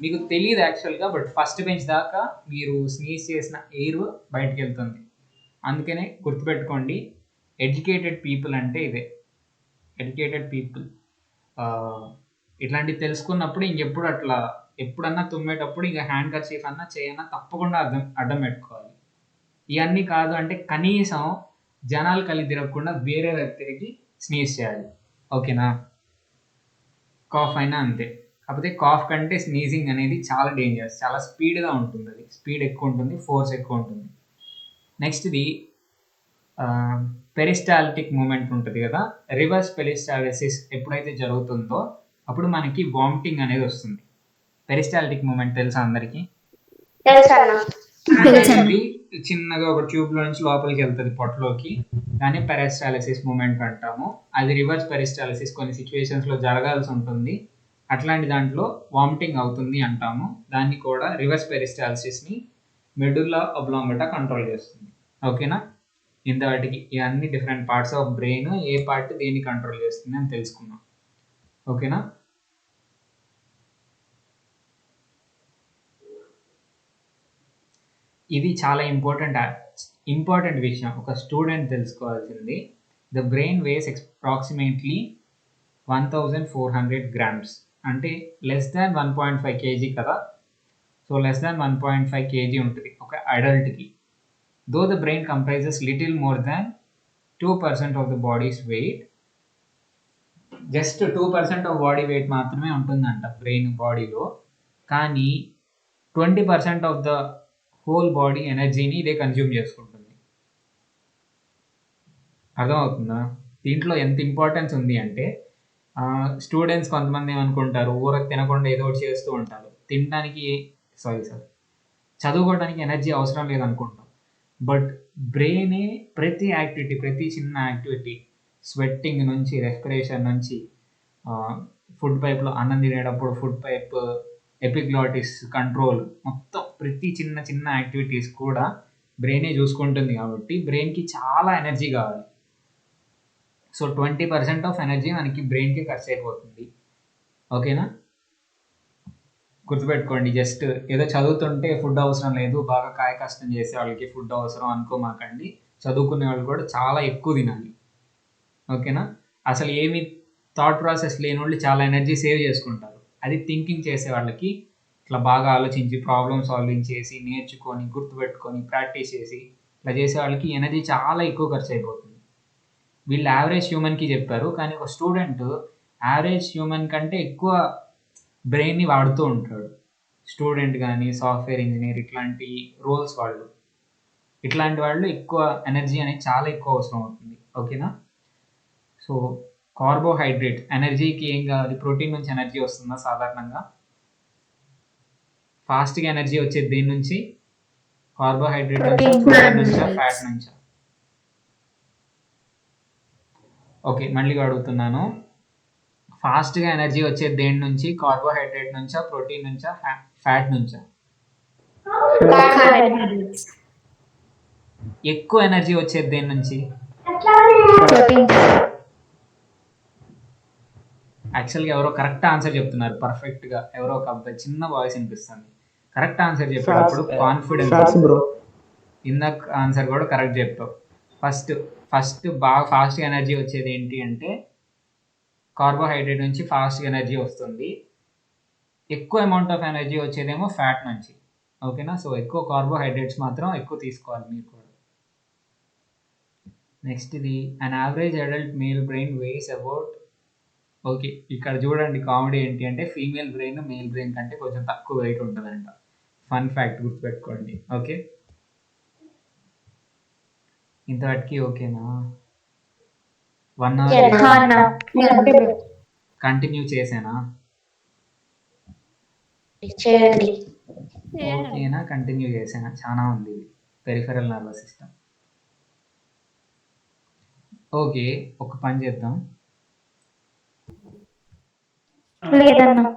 మీకు తెలియదు యాక్చువల్గా, బట్ ఫస్ట్ బెంచ్ దాకా మీరు స్నీజ్ చేసిన ఎయిర్ బయటకు వెళ్తుంది. అందుకనే గుర్తుపెట్టుకోండి, ఎడ్యుకేటెడ్ పీపుల్ అంటే ఇదే. ఎడ్యుకేటెడ్ పీపుల్ ఇట్లాంటివి తెలుసుకున్నప్పుడు ఇంకెప్పుడు అట్లా ఎప్పుడన్నా తుమ్మేటప్పుడు ఇంకా హ్యాండ్ కర్చీఫ్ అన్నా చేయన్నా తప్పకుండా అడ్డం పెట్టుకోవాలి. ఇవన్నీ కాదు అంటే కనీసం జనాలు కలిసి తిరగకుండా వేరే వ్యక్తికి స్నీజ్ చేయాలి. ఓకేనా? కాఫ్ అయినా అంతే. కాకపోతే కాఫ్ కంటే స్నీజింగ్ అనేది చాలా డేంజరస్, చాలా స్పీడ్గా ఉంటుంది. అది స్పీడ్ ఎక్కువ ఉంటుంది, ఫోర్స్ ఎక్కువ ఉంటుంది. నెక్స్ట్ది పెరిస్టాల్టిక్ మూమెంట్ ఉంటుంది కదా. రివర్స్ పెరిస్టాల్సిస్ ఎప్పుడైతే జరుగుతుందో అప్పుడు మనకి వామిటింగ్ అనేది వస్తుంది. పెరిస్టాల్టిక్ మూమెంట్ తెలుసా అందరికీ? తెలుసన్నా. ఇది చిన్నగా ఒక ట్యూబ్లో నుంచి లోపలికి వెళ్తుంది పొట్టలోకి, దాన్ని పెరిస్టాల్సిస్ మూమెంట్ అంటాము. అది రివర్స్ పెరిస్టాల్సిస్ కొన్ని సిచ్యువేషన్స్లో జరగాల్సి ఉంటుంది, అట్లాంటి దాంట్లో వామిటింగ్ అవుతుంది అంటాము. దాన్ని కూడా రివర్స్ పెరిస్టాల్సిస్ని మెడుల్లా ఒబ్లాంగటా కంట్రోల్ చేస్తుంది. ఓకేనా? ఇంతవాటికి ఇవన్నీ different parts of brain A part దేన్ని కంట్రోల్ చేస్తుంది అని తెలుసుకున్నాం. ఓకేనా? ఇది చాలా ఇంపార్టెంట్ విషయం ఒక స్టూడెంట్ తెలుసుకోవాల్సింది. The brain weighs approximately 1400 grams, అంటే లెస్ దాన్ 1.5 kg కదా. సో లెస్ దాన్ 1.5 kg ఉంటుంది ఒక అడల్ట్కి. Though the brain comprises little more than 2% of the body's weight. Just 2% of body weight మాత్రమే ఉంటుందంట బ్రెయిన్ బాడీలో, కానీ 20% ఆఫ్ ద హోల్ బాడీ ఎనర్జీని ఇదే కన్జ్యూమ్ చేసుకుంటుంది. అర్థమవుతుందా దీంట్లో ఎంత ఇంపార్టెన్స్ ఉంది అంటే? స్టూడెంట్స్ కొంతమంది ఏమనుకుంటారు, ఊరకు తినకుండా ఏదో ఒకటి చేస్తూ ఉంటారు, తినడానికి చదువుకోవడానికి ఎనర్జీ అవసరం లేదనుకుంటాం. బట్ బ్రెయినే ప్రతి యాక్టివిటీ, ప్రతి చిన్న యాక్టివిటీ, స్వెట్టింగ్ నుంచి రెస్పిరేషన్ నుంచి ఫుడ్ పైప్లో అన్నం తినేటప్పుడు ఫుడ్ పైప్ ఎపిగ్లాటిస్ కంట్రోల్, మొత్తం ప్రతి చిన్న చిన్న యాక్టివిటీస్ కూడా బ్రెయినే చూసుకుంటుంది. కాబట్టి బ్రెయిన్కి చాలా ఎనర్జీ కావాలి. సో 20% ఆఫ్ ఎనర్జీ మనకి బ్రెయిన్కి ఖర్చు అయిపోతుంది. ఓకేనా? గుర్తుపెట్టుకోండి. జస్ట్ ఏదో చదువుతుంటే ఫుడ్ అవసరం లేదు, బాగా కాయ కష్టం చేసే వాళ్ళకి ఫుడ్ అవసరం అనుకోమాకండి. చదువుకునే వాళ్ళు కూడా చాలా ఎక్కువ తినాలి. ఓకేనా? అసలు ఏమి థాట్ ప్రాసెస్ లేని వాళ్ళు చాలా ఎనర్జీ సేవ్ చేసుకుంటారు. అది థింకింగ్ చేసే వాళ్ళకి ఇట్లా బాగా ఆలోచించి ప్రాబ్లమ్ సాల్వింగ్ చేసి నేర్చుకొని గుర్తుపెట్టుకొని ప్రాక్టీస్ చేసి ఇట్లా చేసే వాళ్ళకి ఎనర్జీ చాలా ఎక్కువ ఖర్చు అయిపోతుంది. వీళ్ళు యావరేజ్ హ్యూమన్కి చెప్పారు, కానీ ఒక స్టూడెంట్ యావరేజ్ హ్యూమన్ కంటే ఎక్కువ బ్రెయిన్ని వాడుతూ ఉంటాడు. స్టూడెంట్ కానీ సాఫ్ట్వేర్ ఇంజనీర్ ఇట్లాంటి రోల్స్ వాళ్ళు, ఇట్లాంటి వాళ్ళు ఎక్కువ ఎనర్జీ అనేది చాలా ఎక్కువ అవసరం అవుతుంది. ఓకేనా? సో కార్బోహైడ్రేట్ ఎనర్జీకి ఏం కావాలి? ప్రోటీన్ నుంచి ఎనర్జీ వస్తుందా సాధారణంగా? ఫాస్ట్గా ఎనర్జీ వచ్చేది దేని నుంచి? కార్బోహైడ్రేట్ నుంచా, ప్రోటీన్ నుంచా, ఫ్యాట్ నుంచా? ఓకే, మళ్ళీ అడుగుతున్నాను, ఫాస్ట్గా ఎనర్జీ వచ్చేది దేని నుంచి? కార్బోహైడ్రేట్ నుంచా, ప్రోటీన్ నుంచా, ఫ్యాట్ నుంచా? ఎక్కువ ఎనర్జీ వచ్చేది దేని నుంచి? యాక్చువల్గా ఎవరో కరెక్ట్ ఆన్సర్ చెప్తున్నారు పర్ఫెక్ట్గా. ఎవరో ఒక అబ్బాయి చిన్న వాయిస్ వినిపిస్తుంది. కరెక్ట్ ఆన్సర్ చెప్పేటప్పుడు కాన్ఫిడెన్స్. ఇందాక ఆన్సర్ కూడా కరెక్ట్ చెప్పావు. ఫస్ట్ బాగా ఫాస్ట్గా ఎనర్జీ వచ్చేది ఏంటి అంటే కార్బోహైడ్రేట్ నుంచి ఫాస్ట్గా ఎనర్జీ వస్తుంది. ఎక్కువ అమౌంట్ ఆఫ్ ఎనర్జీ వచ్చేదేమో ఫ్యాట్ నుంచి. ఓకేనా? సో ఎక్కువ కార్బోహైడ్రేట్స్ మాత్రం ఎక్కువ తీసుకోవాలి మీరు కూడా. నెక్స్ట్ ఇది an average adult male brain weighs about. Okay, ఇక్కడ చూడండి కామెడీ ఏంటి అంటే ఫీమేల్ బ్రెయిన్ మేల్ బ్రెయిన్ కంటే కొంచెం తక్కువ వెయిట్ ఉంటుందంట. ఫన్ ఫ్యాక్ట్ గుర్తుపెట్టుకోండి. ఓకే, ఇంతవరకు ఓకేనా? 1 hour కంటిన్యూ చేసేనా? చేయండి. ఓకేనా? కంటిన్యూ చేసేనా? చాలా ఉంది ఇది. Peripheral nervous system. ఓకే, ఒక పని చేద్దాం. లేదన్నా.